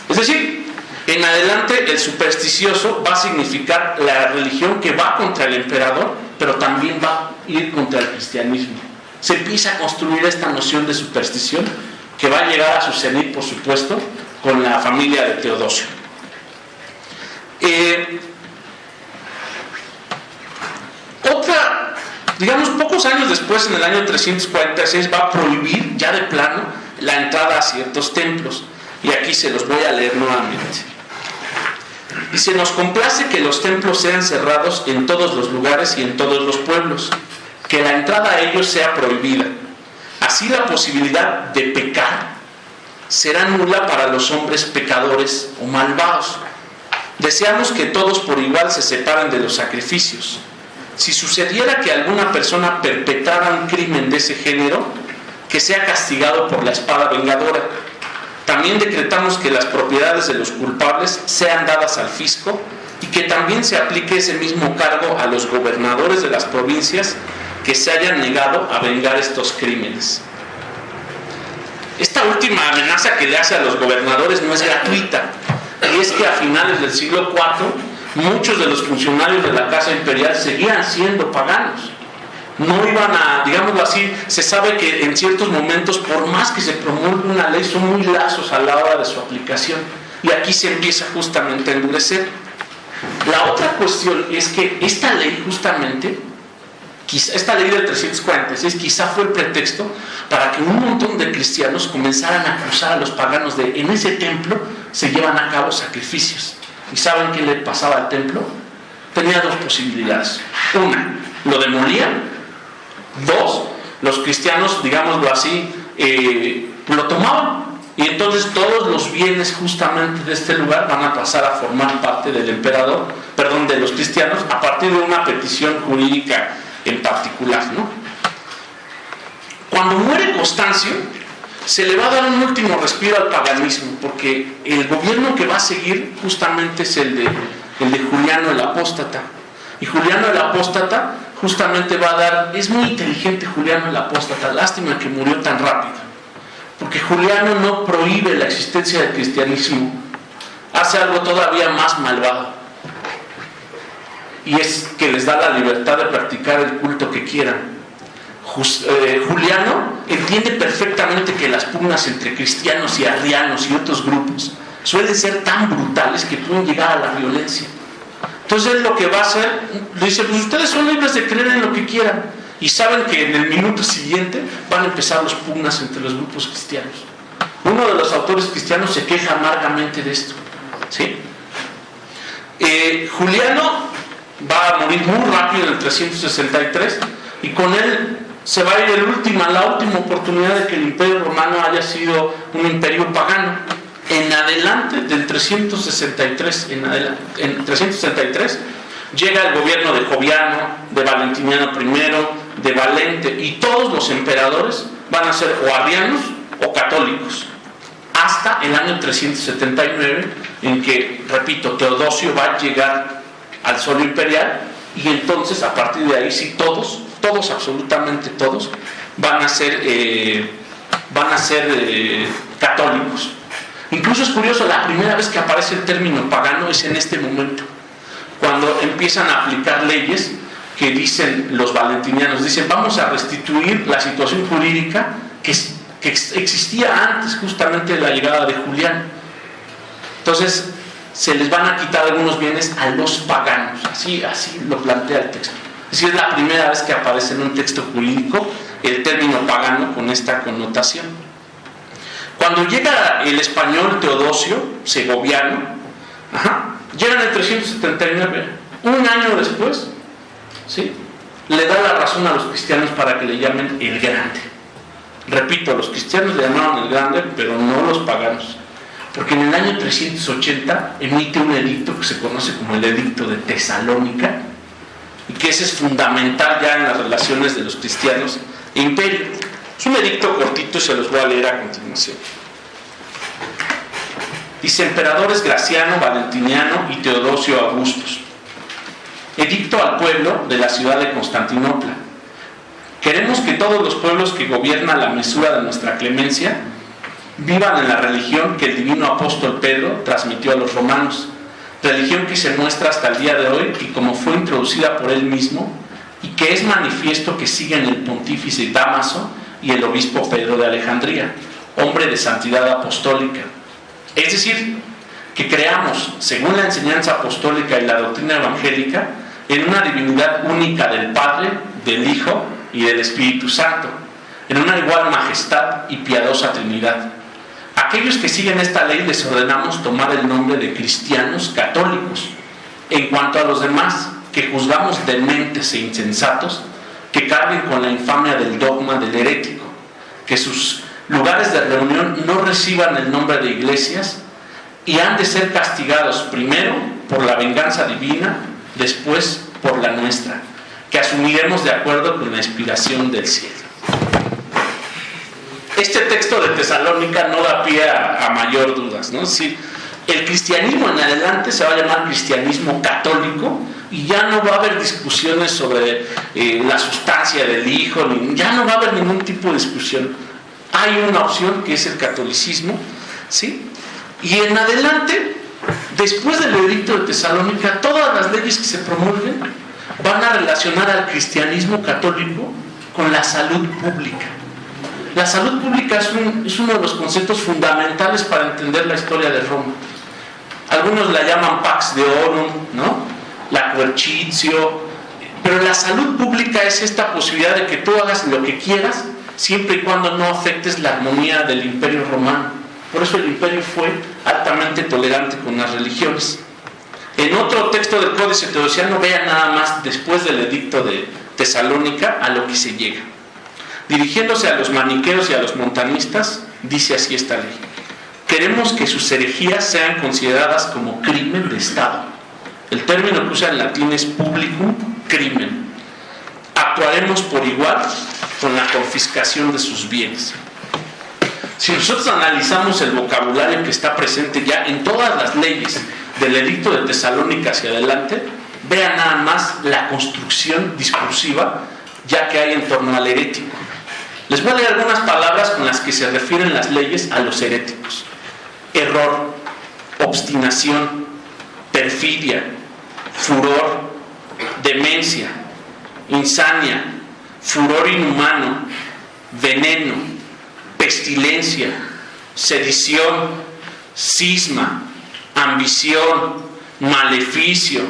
Speaker 2: Es decir, en adelante el supersticioso va a significar la religión que va contra el emperador, pero también va a ir contra el cristianismo. Se empieza a construir esta noción de superstición, que va a llegar a su cenit, por supuesto, con la familia de Teodosio. Digamos, pocos años después, en el año 346, va a prohibir ya de plano la entrada a ciertos templos. Y aquí se los voy a leer nuevamente. Dice: nos complace que los templos sean cerrados en todos los lugares y en todos los pueblos, que la entrada a ellos sea prohibida. Así la posibilidad de pecar será nula para los hombres pecadores o malvados. Deseamos que todos por igual se separen de los sacrificios. Si sucediera que alguna persona perpetrara un crimen de ese género, que sea castigado por la espada vengadora. También decretamos que las propiedades de los culpables sean dadas al fisco y que también se aplique ese mismo cargo a los gobernadores de las provincias que se hayan negado a vengar estos crímenes. Esta última amenaza que le hace a los gobernadores no es gratuita, y es que a finales del siglo IV muchos de los funcionarios de la Casa Imperial seguían siendo paganos. No iban a, digámoslo así, se sabe que en ciertos momentos, por más que se promulgue una ley, son muy laxos a la hora de su aplicación. Y aquí se empieza justamente a endurecer. La otra cuestión es que esta ley justamente, esta ley del 346, quizá fue el pretexto para que un montón de cristianos comenzaran a acusar a los paganos de: en ese templo se llevan a cabo sacrificios. ¿Y saben qué le pasaba al templo? Tenía dos posibilidades. Una, lo demolían. Dos, los cristianos, digámoslo así, lo tomaban. Y entonces todos los bienes justamente de este lugar van a pasar a formar parte del emperador, de los cristianos, a partir de una petición jurídica en particular, ¿no? Cuando muere Constancio, se le va a dar un último respiro al paganismo, porque el gobierno que va a seguir justamente es el de Juliano el Apóstata. Y Juliano el Apóstata justamente va a dar, es muy inteligente Juliano el Apóstata, lástima que murió tan rápido, porque Juliano no prohíbe la existencia del cristianismo, hace algo todavía más malvado, y es que les da la libertad de practicar el culto que quieran. Juliano entiende perfectamente que las pugnas entre cristianos y arrianos y otros grupos suelen ser tan brutales que pueden llegar a la violencia. Entonces lo que va a hacer, dice: pues ustedes son libres de creer en lo que quieran, y saben que en el minuto siguiente van a empezar las pugnas entre los grupos cristianos. Uno de los autores cristianos se queja amargamente de esto, ¿sí? Juliano va a morir muy rápido en el 363, y con él se va a ir la última oportunidad de que el Imperio Romano haya sido un imperio pagano. En adelante, del 363 llega el gobierno de Joviano, de Valentiniano I, de Valente y todos los emperadores van a ser o arrianos o católicos, hasta el año 379, en que, repito, Teodosio va a llegar al suelo imperial, y entonces a partir de ahí sí todos, absolutamente todos, van a ser católicos. Incluso es curioso, la primera vez que aparece el término pagano es en este momento, cuando empiezan a aplicar leyes que dicen los valentinianos, dicen vamos a restituir la situación jurídica que existía antes justamente de la llegada de Julián. Entonces se les van a quitar algunos bienes a los paganos, así lo plantea el texto. Es decir, es la primera vez que aparece en un texto jurídico el término pagano con esta connotación. Cuando llega el español Teodosio, segoviano, llega en el 379, un año después, ¿sí?, le da la razón a los cristianos para que le llamen el Grande. Repito, los cristianos le llamaban el Grande, pero no los paganos, porque en el año 380 emite un edicto que se conoce como el Edicto de Tesalónica, y que ese es fundamental ya en las relaciones de los cristianos e imperio. Es un edicto cortito y se los voy a leer a continuación. Dice: emperadores Graciano, Valentiniano y Teodosio Augustos. Edicto al pueblo de la ciudad de Constantinopla. Queremos que todos los pueblos que gobiernan la mesura de nuestra clemencia vivan en la religión que el divino apóstol Pedro transmitió a los romanos, religión que se muestra hasta el día de hoy y como fue introducida por él mismo, y que es manifiesto que siguen el pontífice Dámaso y el obispo Pedro de Alejandría, hombre de santidad apostólica. Es decir, que creamos, según la enseñanza apostólica y la doctrina evangélica, en una divinidad única del Padre, del Hijo y del Espíritu Santo, en una igual majestad y piadosa Trinidad. Aquellos que siguen esta ley les ordenamos tomar el nombre de cristianos católicos. En cuanto a los demás, que juzgamos dementes e insensatos, que carguen con la infamia del dogma del herético, que sus lugares de reunión no reciban el nombre de iglesias y han de ser castigados primero por la venganza divina, después por la nuestra, que asumiremos de acuerdo con la inspiración del cielo. Este texto de Tesalónica no da pie a mayor dudas, ¿no? Es decir, el cristianismo en adelante se va a llamar cristianismo católico y ya no va a haber discusiones sobre la sustancia del Hijo, ya no va a haber ningún tipo de discusión. Hay una opción que es el catolicismo, ¿sí? Y en adelante, después del edicto de Tesalónica, todas las leyes que se promulguen van a relacionar al cristianismo católico con la salud pública. La salud pública es uno de los conceptos fundamentales para entender la historia de Roma. Algunos la llaman Pax Deorum, ¿no?, la coercitio, pero la salud pública es esta posibilidad de que tú hagas lo que quieras siempre y cuando no afectes la armonía del Imperio Romano. Por eso el Imperio fue altamente tolerante con las religiones. En otro texto del Códice Teodosiano, vean nada más después del edicto de Tesalónica a lo que se llega. Dirigiéndose a los maniqueos y a los montanistas, dice así esta ley: queremos que sus herejías sean consideradas como crimen de Estado. El término que usa en latín es publicum crimen. Actuaremos por igual con la confiscación de sus bienes. Si nosotros analizamos el vocabulario que está presente ya en todas las leyes del edicto de Tesalónica hacia adelante, vean nada más la construcción discursiva ya que hay en torno al herético. Les voy a leer algunas palabras con las que se refieren las leyes a los heréticos: error, obstinación, perfidia, furor, demencia, insania, furor inhumano, veneno, pestilencia, sedición, cisma, ambición, maleficio,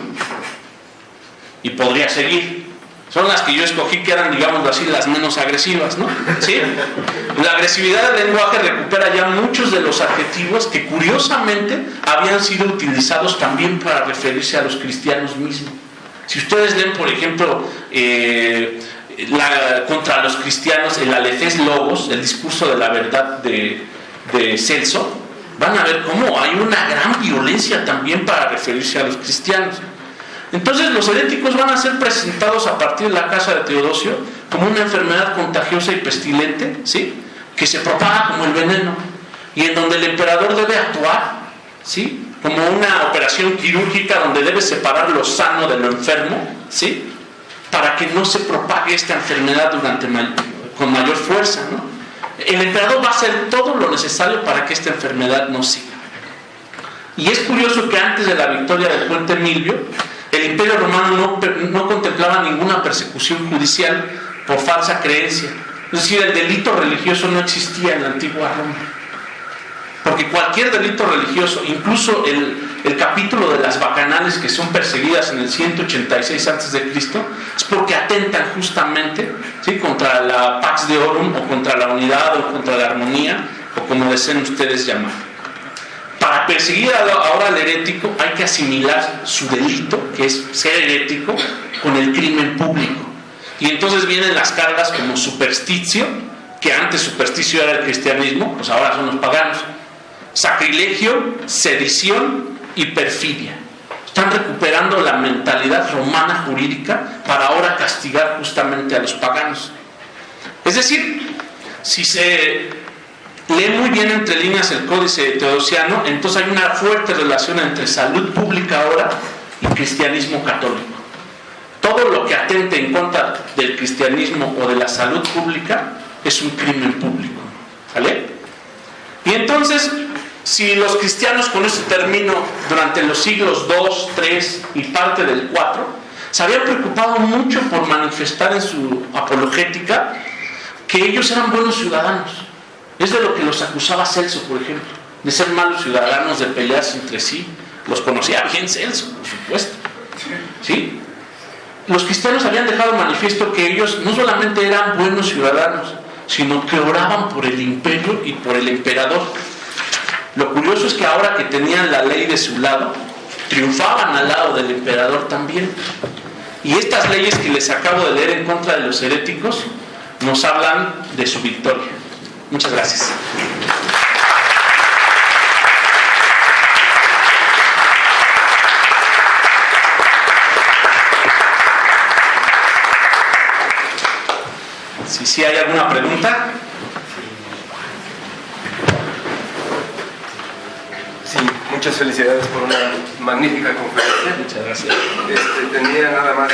Speaker 2: y podría seguir. Son las que yo escogí, que eran, digámoslo así, las menos agresivas, ¿no? ¿Sí? La agresividad del lenguaje recupera ya muchos de los adjetivos que curiosamente habían sido utilizados también para referirse a los cristianos mismos. Si ustedes leen, por ejemplo, contra los cristianos, el Alefés Logos, el discurso de la verdad de Celso, van a ver cómo hay una gran violencia también para referirse a los cristianos. Entonces los heréticos van a ser presentados a partir de la casa de Teodosio como una enfermedad contagiosa y pestilente, ¿sí?, que se propaga como el veneno, y en donde el emperador debe actuar, ¿sí?, como una operación quirúrgica donde debe separar lo sano de lo enfermo, ¿sí?, para que no se propague esta enfermedad con mayor fuerza, ¿no? El emperador va a hacer todo lo necesario para que esta enfermedad no siga. Y es curioso que antes de la victoria del puente Milvio, el Imperio Romano no contemplaba ninguna persecución judicial por falsa creencia. Es decir, el delito religioso no existía en la antigua Roma. Porque cualquier delito religioso, incluso el capítulo de las bacanales que son perseguidas en el 186 a.C., es porque atentan justamente, ¿sí?, contra la Pax Deorum, o contra la unidad, o contra la armonía, o como deseen ustedes llamar. Para perseguir ahora al herético hay que asimilar su delito, que es ser herético, con el crimen público. Y entonces vienen las cargas como supersticio, que antes supersticio era el cristianismo, pues ahora son los paganos. Sacrilegio, sedición y perfidia. Están recuperando la mentalidad romana jurídica para ahora castigar justamente a los paganos. Es decir, si se lee muy bien entre líneas el códice teodosiano, entonces hay una fuerte relación entre salud pública ahora y cristianismo católico. Todo lo que atente en contra del cristianismo o de la salud pública es un crimen público, ¿vale? Y entonces, si los cristianos, con este término, durante los siglos II, III y parte del IV, se habían preocupado mucho por manifestar en su apologética que ellos eran buenos ciudadanos. Es de lo que los acusaba Celso, por ejemplo, de ser malos ciudadanos, de pelearse entre sí. Los conocía bien Celso, por supuesto, ¿sí? Los cristianos habían dejado manifiesto que ellos no solamente eran buenos ciudadanos, sino que oraban por el imperio y por el emperador. Lo curioso es que ahora que tenían la ley de su lado, triunfaban al lado del emperador también. Y estas leyes que les acabo de leer en contra de los heréticos nos hablan de su victoria. Muchas gracias. Si hay alguna pregunta.
Speaker 3: Sí, muchas felicidades por una magnífica conferencia.
Speaker 2: Muchas gracias.
Speaker 3: Tenía nada más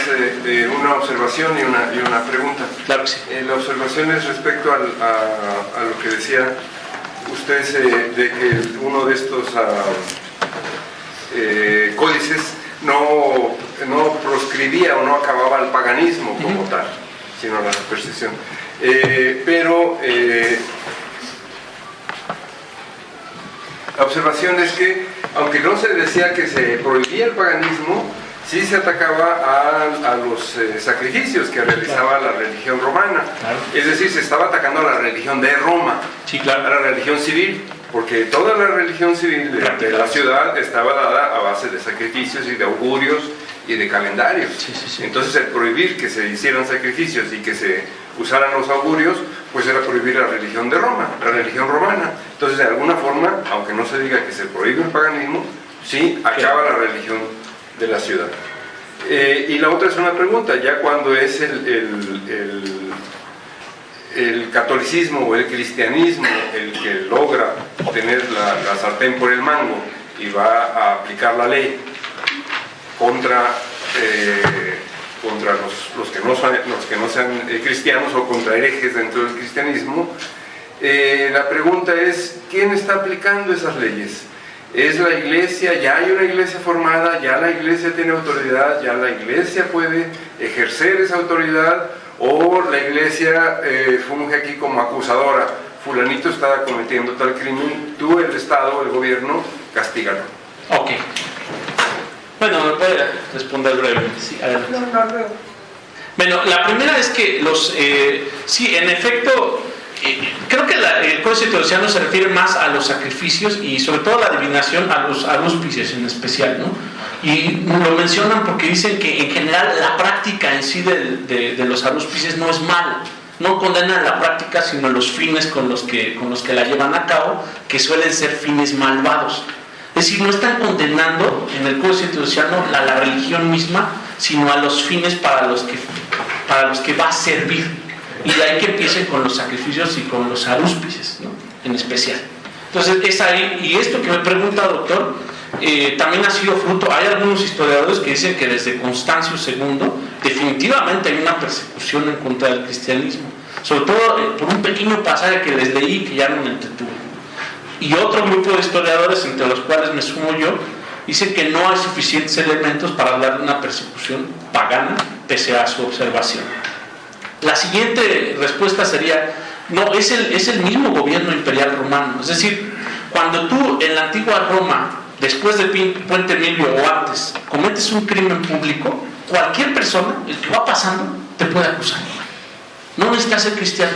Speaker 3: una observación y una pregunta.
Speaker 2: Claro que sí.
Speaker 3: La observación es respecto a lo que decía usted de que uno de estos códices no proscribía o no acababa el paganismo como tal, sino la superstición. La observación es que, aunque no se decía que se prohibía el paganismo, sí se atacaba a los sacrificios que realizaba la religión romana.
Speaker 2: Claro.
Speaker 3: Es decir, se estaba atacando a la religión de Roma,
Speaker 2: Sí, claro.
Speaker 3: a la religión civil, porque toda la religión civil de la ciudad estaba dada a base de sacrificios y de augurios y de calendarios.
Speaker 2: Sí.
Speaker 3: Entonces, el prohibir que se hicieran sacrificios y que se usaran los augurios, pues era prohibir la religión de Roma, la religión romana. Entonces, de alguna forma, aunque no se diga que se prohíbe el paganismo, sí acaba la religión de la ciudad. Y la otra es una pregunta, ya cuando es el catolicismo o el cristianismo el que logra tener la sartén por el mango y va a aplicar la ley contra los que no sean cristianos o contra herejes dentro del cristianismo, la pregunta es, ¿quién está aplicando esas leyes? ¿Es la iglesia? ¿Ya hay una iglesia formada? ¿Ya la iglesia tiene autoridad? ¿Ya la iglesia puede ejercer esa autoridad? ¿O la iglesia funge aquí como acusadora? Fulanito está cometiendo tal crimen, tú, el Estado, el gobierno, castígalo.
Speaker 2: Ok. Bueno, me puede responder brevemente. Sí, adelante.
Speaker 1: No.
Speaker 2: Bueno, la primera es que sí, en efecto, creo que el códice teodosiano se refiere más a los sacrificios y sobre todo a la adivinación, a los auspicios en especial, ¿no? Y lo mencionan porque dicen que en general la práctica en sí de los auspicios no es mala. No condenan la práctica, sino los fines con los que la llevan a cabo, que suelen ser fines malvados. Es decir, no están condenando en el Códice Teodosiano la religión misma, sino a los fines para los que va a servir. Y de ahí que empiecen con los sacrificios y con los arúspices, ¿no? En especial. Entonces es ahí, y esto que me pregunta, doctor, también ha sido fruto. Hay algunos historiadores que dicen que desde Constancio II definitivamente hay una persecución en contra del cristianismo, sobre todo por un pequeño pasaje que les leí que ya no me entretuvo. Y otro grupo de historiadores, entre los cuales me sumo yo, dicen que no hay suficientes elementos para hablar de una persecución pagana pese a su observación. La siguiente respuesta sería: no, es el mismo gobierno imperial romano. Es decir, cuando tú en la antigua Roma, después del Puente Milvio o antes, cometes un crimen público, cualquier persona, el que va pasando, te puede acusar. No necesitas ser cristiano.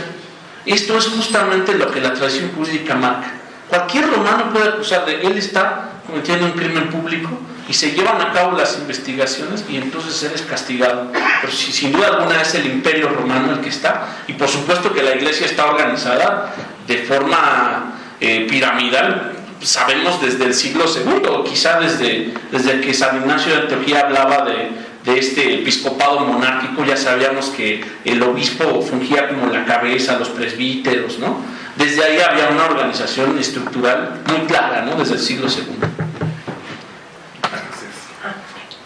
Speaker 2: Esto es justamente lo que la tradición jurídica marca. Cualquier romano puede acusar de él está cometiendo un crimen público y se llevan a cabo las investigaciones y entonces eres castigado. Pero sin duda alguna es el imperio romano el que está, y por supuesto que la iglesia está organizada de forma piramidal. Sabemos desde el siglo II, o quizá desde que San Ignacio de Antioquía hablaba de este episcopado monárquico, ya sabíamos que el obispo fungía como la cabeza, los presbíteros, ¿no? Desde ahí había una organización estructural muy clara, ¿no? Desde el siglo II.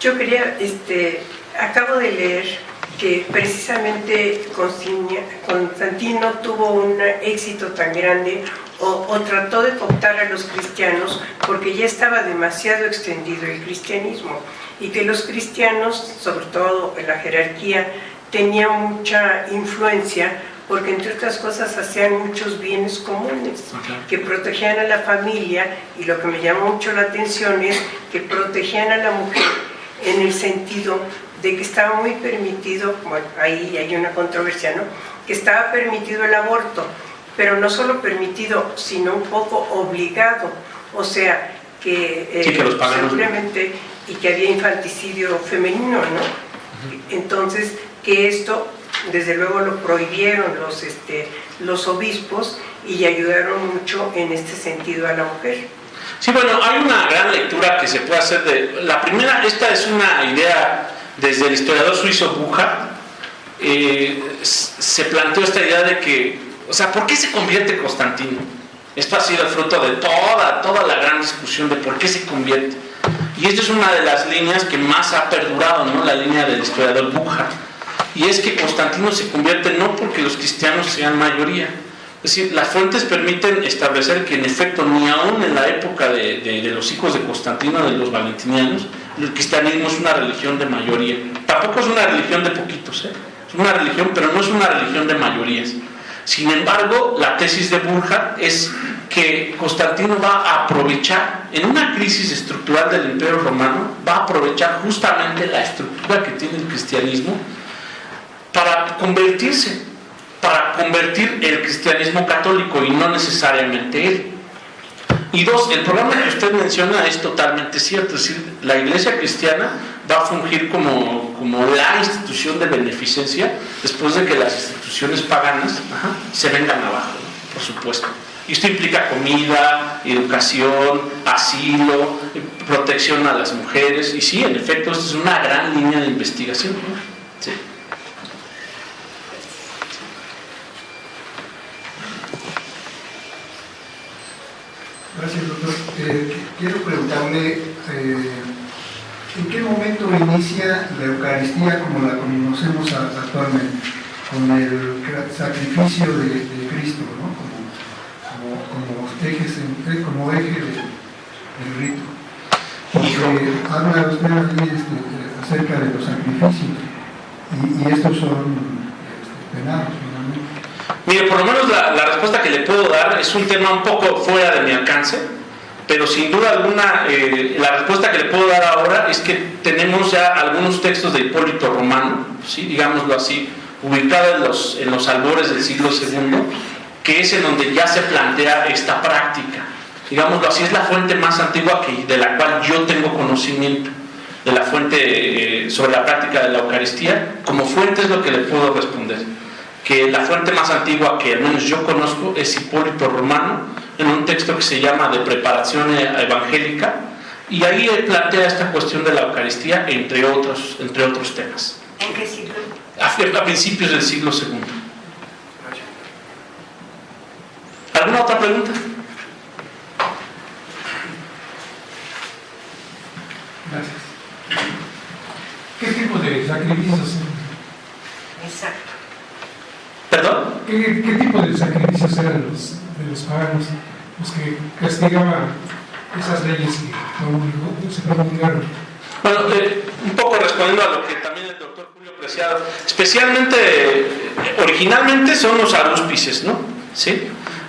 Speaker 1: Yo quería, acabo de leer que precisamente Constantino tuvo un éxito tan grande o trató de cooptar a los cristianos porque ya estaba demasiado extendido el cristianismo, y que los cristianos, sobre todo en la jerarquía, tenían mucha influencia porque entre otras cosas hacían muchos bienes comunes que protegían a la familia, y lo que me llamó mucho la atención es que protegían a la mujer en el sentido de que estaba muy permitido, bueno, ahí hay una controversia, ¿no? Que estaba permitido el aborto, pero no solo permitido, sino un poco obligado, o sea, que,
Speaker 2: sí, que los paganos,
Speaker 1: simplemente, y que había infanticidio femenino, ¿no? Entonces, que esto, desde luego, lo prohibieron los obispos y ayudaron mucho en este sentido a la mujer.
Speaker 2: Sí, bueno, hay una gran lectura que se puede hacer de... La primera, esta es una idea desde el historiador suizo Burckhardt. Se planteó esta idea de que, o sea, ¿por qué se convierte Constantino? Esto ha sido el fruto de toda la gran discusión de por qué se convierte. Y esta es una de las líneas que más ha perdurado, ¿no? La línea del historiador Burckhardt. Y es que Constantino se convierte no porque los cristianos sean mayoría. Es decir, las fuentes permiten establecer que en efecto ni aún en la época de los hijos de Constantino, de los valentinianos, el cristianismo es una religión de mayoría. Tampoco es una religión de poquitos, ¿eh? Es una religión, pero no es una religión de mayorías. Sin embargo, la tesis de Burckhardt es que Constantino va a aprovechar, en una crisis estructural del Imperio Romano, va a aprovechar justamente la estructura que tiene el cristianismo para convertir el cristianismo católico y no necesariamente él. Y dos, el programa que usted menciona es totalmente cierto, es decir, la iglesia cristiana va a fungir como la institución de beneficencia después de que las instituciones paganas se vengan abajo, ¿no? Por supuesto. Y esto implica comida, educación, asilo, protección a las mujeres, y sí, en efecto, esta es una gran línea de investigación, ¿no? Sí.
Speaker 4: Gracias, doctor. Quiero preguntarle, ¿en qué momento inicia la Eucaristía como la conocemos actualmente? Con el sacrificio de Cristo, ¿no? Como eje del rito. Porque habla usted ahí acerca de los sacrificios, y estos son penados, finalmente.
Speaker 2: Mire, por lo menos la respuesta que le puedo dar es un tema un poco fuera de mi alcance, pero sin duda alguna la respuesta que le puedo dar ahora es que tenemos ya algunos textos de Hipólito Romano, ¿sí? Digámoslo así, ubicados en los albores del siglo II, que es en donde ya se plantea esta práctica. Digámoslo así, es la fuente más antigua de la cual yo tengo conocimiento, de la fuente sobre la práctica de la Eucaristía. Como fuente es lo que le puedo responder, que la fuente más antigua que al menos yo conozco es Hipólito Romano, en un texto que se llama De preparación evangélica, y ahí él plantea esta cuestión de la Eucaristía, entre otros temas.
Speaker 1: ¿En qué siglo?
Speaker 2: A principios del siglo II. ¿Alguna otra pregunta?
Speaker 5: Gracias. ¿Qué tipo de sacrificios son?
Speaker 1: Exacto.
Speaker 2: ¿Perdón?
Speaker 5: ¿Qué tipo de sacrificios eran de los paganos, los que castigaban esas leyes que se promulgaron?
Speaker 2: Bueno, un poco respondiendo a lo que también el doctor Julio Preciado, especialmente, originalmente son los arúspices, ¿no? ¿Sí?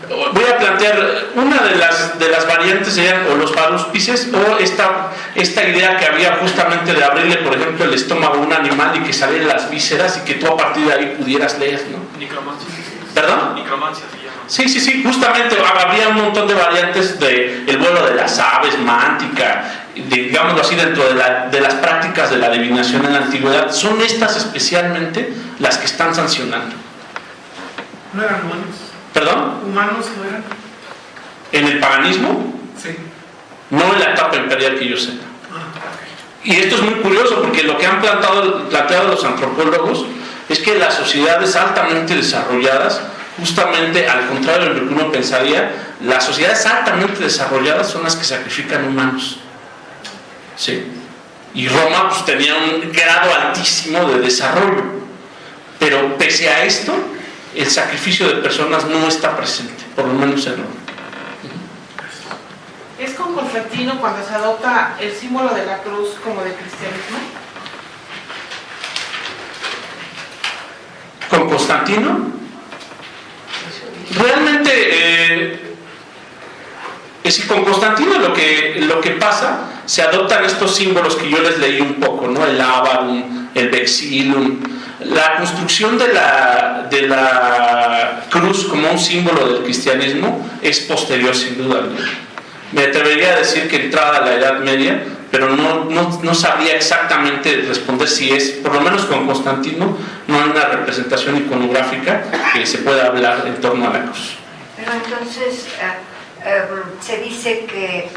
Speaker 2: Voy a plantear una de las variantes serían o los arúspices o esta idea que había justamente de abrirle, por ejemplo, el estómago a un animal y que salieran las vísceras y que tú a partir de ahí pudieras leer, ¿no?
Speaker 6: Necromancia.
Speaker 2: ¿Perdón?
Speaker 6: Necromancia se llama.
Speaker 2: Sí, justamente habría un montón de variantes del vuelo de las aves, mántica, digámoslo así, dentro de las prácticas de la adivinación en la antigüedad. Son estas especialmente las que están sancionando.
Speaker 5: ¿No eran humanos?
Speaker 2: ¿Perdón?
Speaker 5: ¿Humanos no eran?
Speaker 2: ¿En el paganismo?
Speaker 5: Sí.
Speaker 2: No en la etapa imperial que yo sepa. Y esto es muy curioso porque lo que han planteado los antropólogos es que las sociedades altamente desarrolladas, justamente al contrario de lo que uno pensaría, las sociedades altamente desarrolladas son las que sacrifican humanos. ¿Sí? Y Roma pues, tenía un grado altísimo de desarrollo. Pero pese a esto, el sacrificio de personas no está presente, por lo menos en Roma.
Speaker 7: ¿Es con Constantino cuando se adopta el símbolo de la cruz como de cristianismo?
Speaker 2: ¿Con Constantino? Realmente, es decir, con Constantino lo que pasa, se adoptan estos símbolos que yo les leí un poco, ¿no? El Avarum, el Vexillum, la construcción de la cruz como un símbolo del cristianismo es posterior sin duda. Me atrevería a decir que entrada a la Edad Media, pero no sabría exactamente responder si es, por lo menos con Constantino, no hay una representación iconográfica que se pueda hablar en torno a la cruz.
Speaker 8: Pero entonces se dice que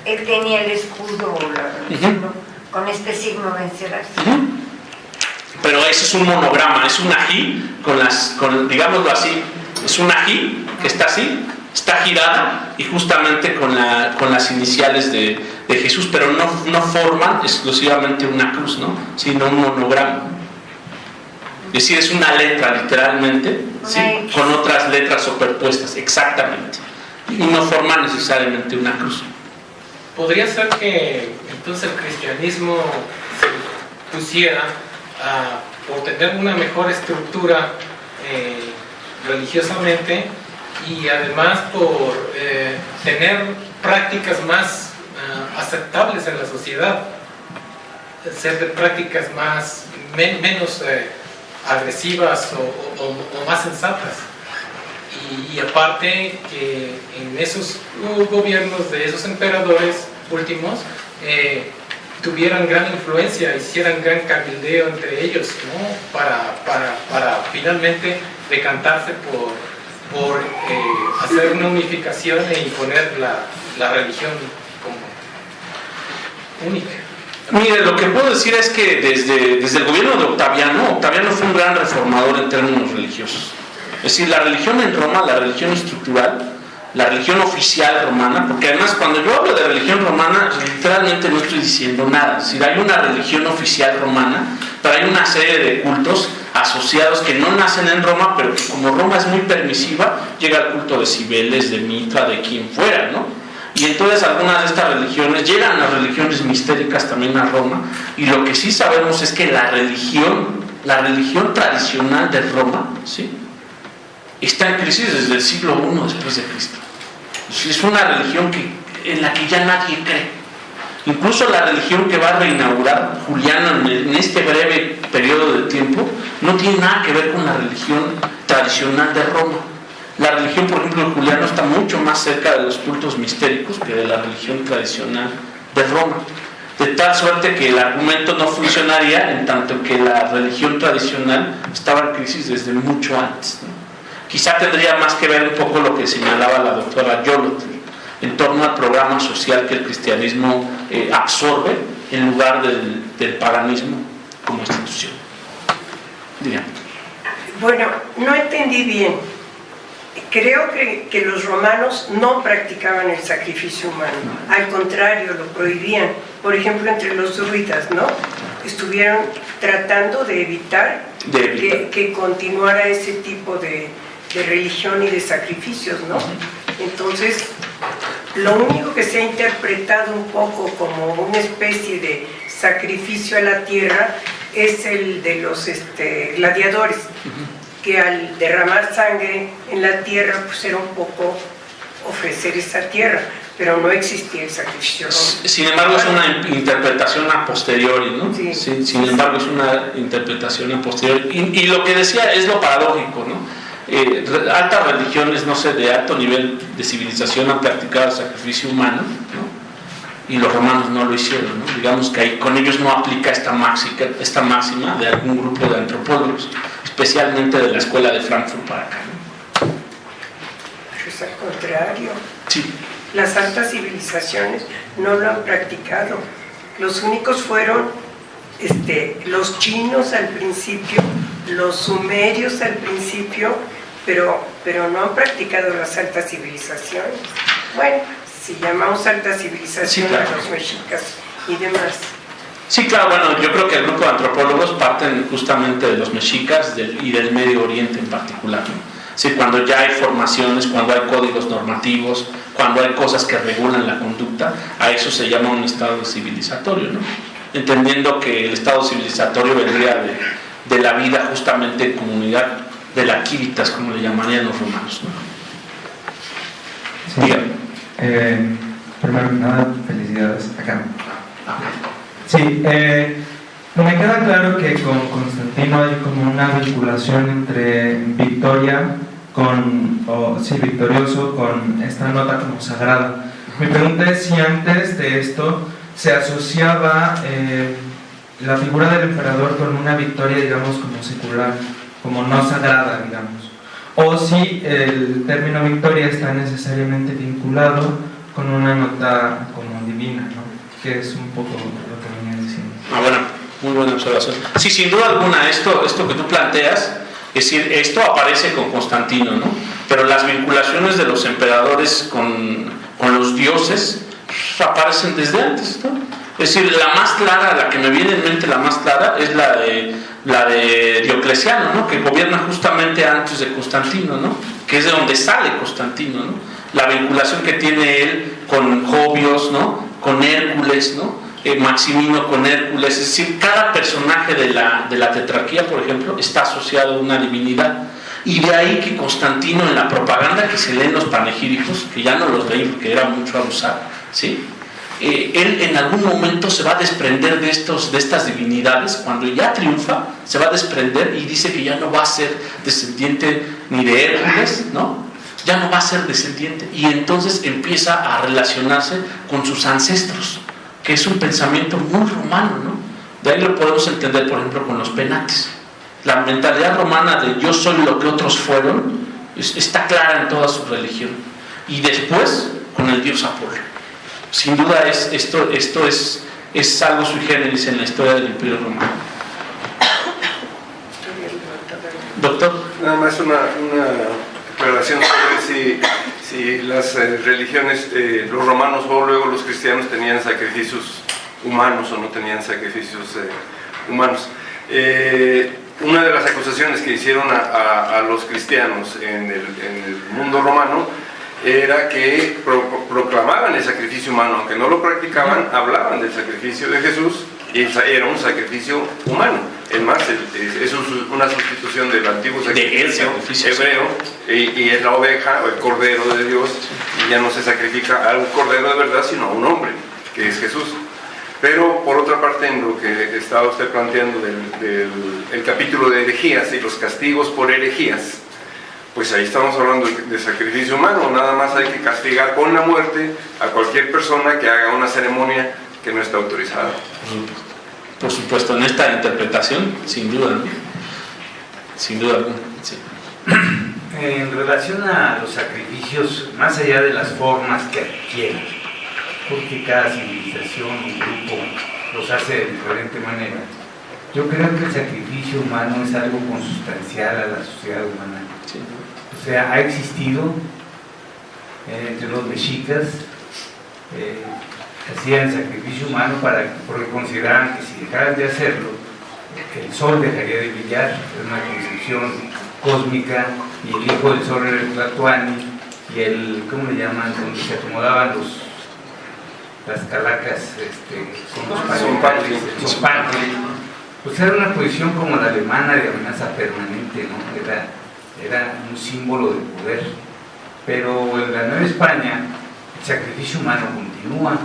Speaker 8: él tenía el escudo, con este signo vencerás.
Speaker 2: Pero ese es un monograma, es un ají, digámoslo así, es un ají que está así, está girada y justamente con las iniciales de Jesús, pero no forman exclusivamente una cruz, ¿no? Sino un monograma. Es decir, es una letra literalmente, ¿sí? Con otras letras superpuestas, exactamente. Y no forman necesariamente una cruz.
Speaker 9: ¿Podría ser que entonces el cristianismo se pusiera por tener una mejor estructura religiosamente y además por tener prácticas más aceptables en la sociedad, ser de prácticas menos agresivas o más sensatas? Y aparte que en esos gobiernos de esos emperadores últimos tuvieran gran influencia, hicieran gran cabildeo entre ellos, ¿no? para finalmente decantarse por hacer una unificación e imponer la religión como única.
Speaker 2: Mire, lo que puedo decir es que desde el gobierno de Octaviano fue un gran reformador en términos religiosos. Es decir, la religión en Roma, la religión estructural, la religión oficial romana, porque además cuando yo hablo de religión romana, literalmente no estoy diciendo nada. Es decir, hay una religión oficial romana, pero hay una serie de cultos asociados que no nacen en Roma, pero que como Roma es muy permisiva, llega el culto de Cibeles, de Mitra, de quien fuera, ¿no? Y entonces algunas de estas religiones, llegan las religiones mistéricas también a Roma, y lo que sí sabemos es que la religión tradicional de Roma, ¿sí?, está en crisis desde el siglo I después de Cristo. Es una religión en la que ya nadie cree. Incluso la religión que va a reinaugurar Juliano en este breve periodo de tiempo no tiene nada que ver con la religión tradicional de Roma. La religión, por ejemplo, de Juliano está mucho más cerca de los cultos mistéricos que de la religión tradicional de Roma. De tal suerte que el argumento no funcionaría en tanto que la religión tradicional estaba en crisis desde mucho antes, ¿no? Quizá tendría más que ver un poco lo que señalaba la doctora Yolot en torno al programa social que el cristianismo absorbe en lugar del paganismo como institución. Diga.
Speaker 1: Bueno, no entendí bien. Creo que los romanos no practicaban el sacrificio humano, al contrario, lo prohibían. Por ejemplo, entre los druidas, ¿no? Estuvieron tratando de evitar que continuara ese tipo de religión y de sacrificios, ¿no? Entonces, lo único que se ha interpretado un poco como una especie de sacrificio a la tierra es el de los gladiadores, que al derramar sangre en la tierra, pues era un poco ofrecer esa tierra, pero no existía el sacrificio.
Speaker 2: Sin embargo, es una interpretación a posteriori, ¿no?
Speaker 1: Sí.
Speaker 2: Sí, sin embargo, es una interpretación a posteriori. Y lo que decía es lo paradójico, ¿no? Altas religiones, no sé, de alto nivel de civilización han practicado el sacrificio humano, ¿no? Y los romanos no lo hicieron, ¿no? Digamos que ahí, con ellos no aplica esta máxima de algún grupo de antropólogos, especialmente de la escuela de Frankfurt para acá, ¿no?
Speaker 1: Pero es al contrario.
Speaker 2: Sí.
Speaker 1: Las altas civilizaciones no lo han practicado. Los únicos fueron los chinos al principio, los sumerios al principio, pero no han practicado las altas civilizaciones. Bueno, si llamamos alta civilización, sí, claro, a los mexicas y demás.
Speaker 2: Sí, claro, bueno, yo creo que el grupo de antropólogos parten justamente de los mexicas y del Medio Oriente en particular, ¿no? Sí, cuando ya hay formaciones, cuando hay códigos normativos, cuando hay cosas que regulan la conducta, a eso se llama un estado civilizatorio, ¿no? Entendiendo que el estado civilizatorio vendría de la vida justamente en comunidad, de la civitas, como le llamarían los romanos, ¿no?
Speaker 6: Sí.
Speaker 2: Dígame.
Speaker 6: Primero que nada, felicidades acá. Sí, me queda claro que con Constantino hay como una vinculación entre victoria victorioso con esta nota como sagrada. Mi pregunta es si antes de esto se asociaba la figura del emperador con una victoria, digamos, como secular, como no sagrada, digamos, o si el término victoria está necesariamente vinculado con una nota como divina, ¿no? Que es un poco lo que venía diciendo.
Speaker 2: Bueno, muy buena observación. Sí, sin duda alguna, esto que tú planteas, es decir, esto aparece con Constantino, ¿no? Pero las vinculaciones de los emperadores con los dioses aparecen desde antes, ¿no? Es decir, la más clara, la que me viene en mente la más clara, es la de Diocleciano, ¿no? Que gobierna justamente antes de Constantino, ¿no? Que es de donde sale Constantino, ¿no? La vinculación que tiene él con Jovios, ¿no? Con Hércules, ¿no? Maximino con Hércules, es decir, cada personaje de la tetrarquía, por ejemplo, está asociado a una divinidad. Y de ahí que Constantino, en la propaganda que se lee en los panegíricos, que ya no los leí porque era mucho abusar, ¿sí? Él en algún momento se va a desprender de estas divinidades. Cuando ya triunfa, se va a desprender y dice que ya no va a ser descendiente ni de Hércules, ¿no? Ya no va a ser descendiente, y entonces empieza a relacionarse con sus ancestros, que es un pensamiento muy romano, ¿no? De ahí lo podemos entender, por ejemplo, con los penates. La mentalidad romana de yo soy lo que otros fueron está clara en toda su religión. Y después, con el dios Apolo. Sin duda esto es algo sui generis en la historia del Imperio Romano. Doctor.
Speaker 3: Nada más una aclaración sobre si las religiones, los romanos o luego los cristianos tenían sacrificios humanos o no tenían sacrificios humanos. Una de las acusaciones que hicieron a los cristianos en el mundo romano era que proclamaban el sacrificio humano, aunque no lo practicaban, hablaban del sacrificio de Jesús y era un sacrificio humano. Es más, es una sustitución del antiguo sacrificio hebreo y es la oveja o el cordero de Dios, y ya no se sacrifica a un cordero de verdad, sino a un hombre, que es Jesús. Pero por otra parte, en lo que estaba usted planteando del capítulo de herejías y los castigos por herejías, pues ahí estamos hablando de sacrificio humano. Nada más hay que castigar con la muerte a cualquier persona que haga una ceremonia que no está autorizada.
Speaker 2: Por supuesto, en esta interpretación, sin duda, ¿no? Sin duda alguna, sí.
Speaker 10: En relación a los sacrificios, más allá de las formas que adquieren, porque cada civilización y grupo los hace de diferente manera, yo creo que el sacrificio humano es algo consustancial a la sociedad humana. O sea, ha existido entre los mexicas, hacían sacrificio humano porque consideraban que si dejaran de hacerlo, el sol dejaría de brillar. Es una concepción cósmica, y el hijo del sol era el Tlatoani, y el, ¿cómo le llaman?, donde se acomodaban las calacas con los paneles, el Zompantli. Pues era una posición como la alemana de amenaza permanente, ¿no? Era un símbolo de poder. Pero en la Nueva España el sacrificio humano continúa,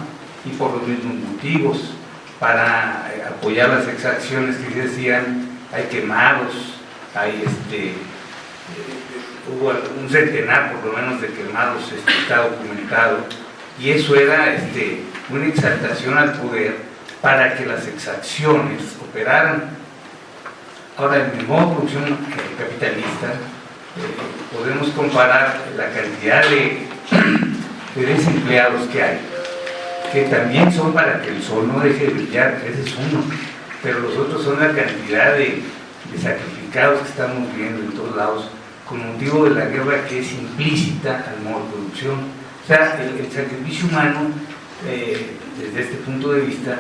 Speaker 10: y por los mismos motivos, para apoyar las exacciones que se decían. Hay quemados, hay hubo un centenar por lo menos de quemados, está documentado, y eso era una exaltación al poder para que las exacciones operaran. Ahora, en el modo de producción capitalista, podemos comparar la cantidad de desempleados que hay, que también son para que el sol no deje de brillar, ese es uno, pero los otros son la cantidad de sacrificados que estamos viendo en todos lados con motivo de la guerra, que es implícita al modo de producción. O sea, el sacrificio humano, desde este punto de vista,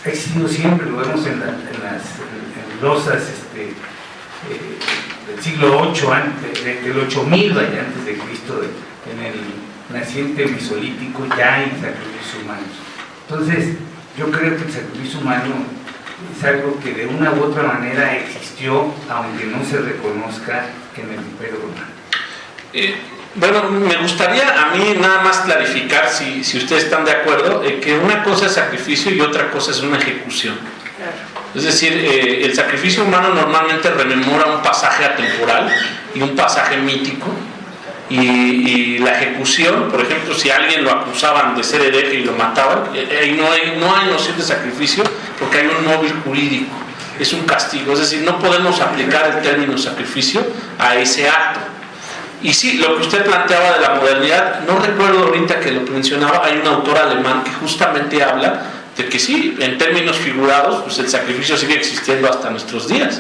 Speaker 10: ha existido siempre. Lo vemos en las losas del siglo VIII, del 8000, vaya, antes de Cristo, en el naciente mesolítico ya hay sacrificios humanos. Entonces, yo creo que el sacrificio humano es algo que de una u otra manera existió, aunque no se reconozca en el Imperio Romano.
Speaker 2: Bueno, me gustaría a mí nada más clarificar, si ustedes están de acuerdo, que una cosa es sacrificio y otra cosa es una ejecución. Es decir, el sacrificio humano normalmente rememora un pasaje atemporal y un pasaje mítico, y la ejecución, por ejemplo, si a alguien lo acusaban de ser hereje y lo mataban, no hay noción de sacrificio, porque hay un móvil jurídico, es un castigo. Es decir, no podemos aplicar el término sacrificio a ese acto. Y sí, lo que usted planteaba de la modernidad, no recuerdo ahorita que lo mencionaba, hay un autor alemán que justamente habla de que sí, en términos figurados, pues el sacrificio sigue existiendo hasta nuestros días.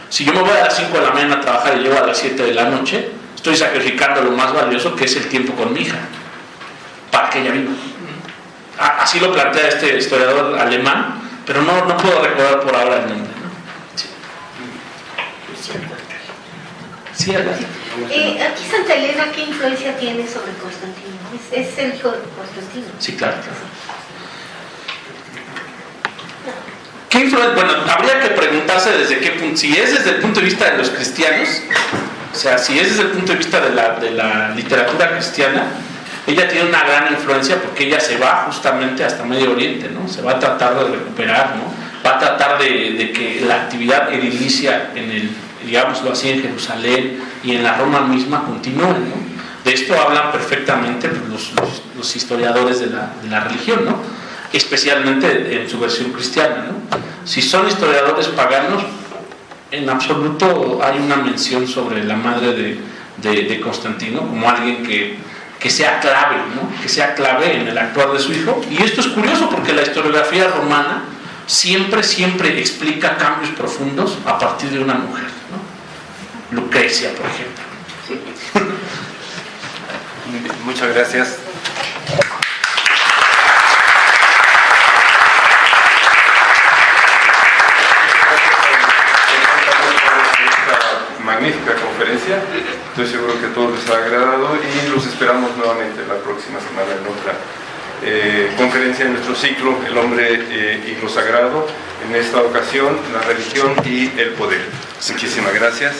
Speaker 2: Si yo me voy a las 5 de la mañana a trabajar y llego a las 7 de la noche, estoy sacrificando lo más valioso, que es el tiempo con mi hija, para que ella viva. Así lo plantea este historiador alemán, pero no puedo recordar por ahora el nombre, ¿no? Sí, adelante.
Speaker 11: Aquí Santa Elena, ¿qué influencia tiene sobre Constantino? ¿Es el hijo de Constantino?
Speaker 2: Sí, claro. ¿Qué influencia? Bueno, habría que preguntarse desde qué punto. Si es desde el punto de vista de los cristianos, o sea, si es desde el punto de vista de la literatura cristiana, ella tiene una gran influencia, porque ella se va justamente hasta Medio Oriente, ¿no? Se va a tratar de recuperar, ¿no? Va a tratar de que la actividad edilicia digámoslo así, en Jerusalén y en la Roma misma continúe, ¿no? De esto hablan perfectamente los historiadores de la religión, ¿no? Especialmente en su versión cristiana, ¿no? Si son historiadores paganos, en absoluto hay una mención sobre la madre de Constantino como alguien que sea clave, ¿no? Que sea clave en el actuar de su hijo. Y esto es curioso, porque la historiografía romana siempre explica cambios profundos a partir de una mujer, ¿no? Lucrecia, por ejemplo.
Speaker 3: Sí. Muchas gracias. Magnífica conferencia, estoy seguro que a todos les ha agradado, y los esperamos nuevamente la próxima semana en otra conferencia en nuestro ciclo El hombre y lo sagrado, en esta ocasión la religión y el poder. Muchísimas gracias.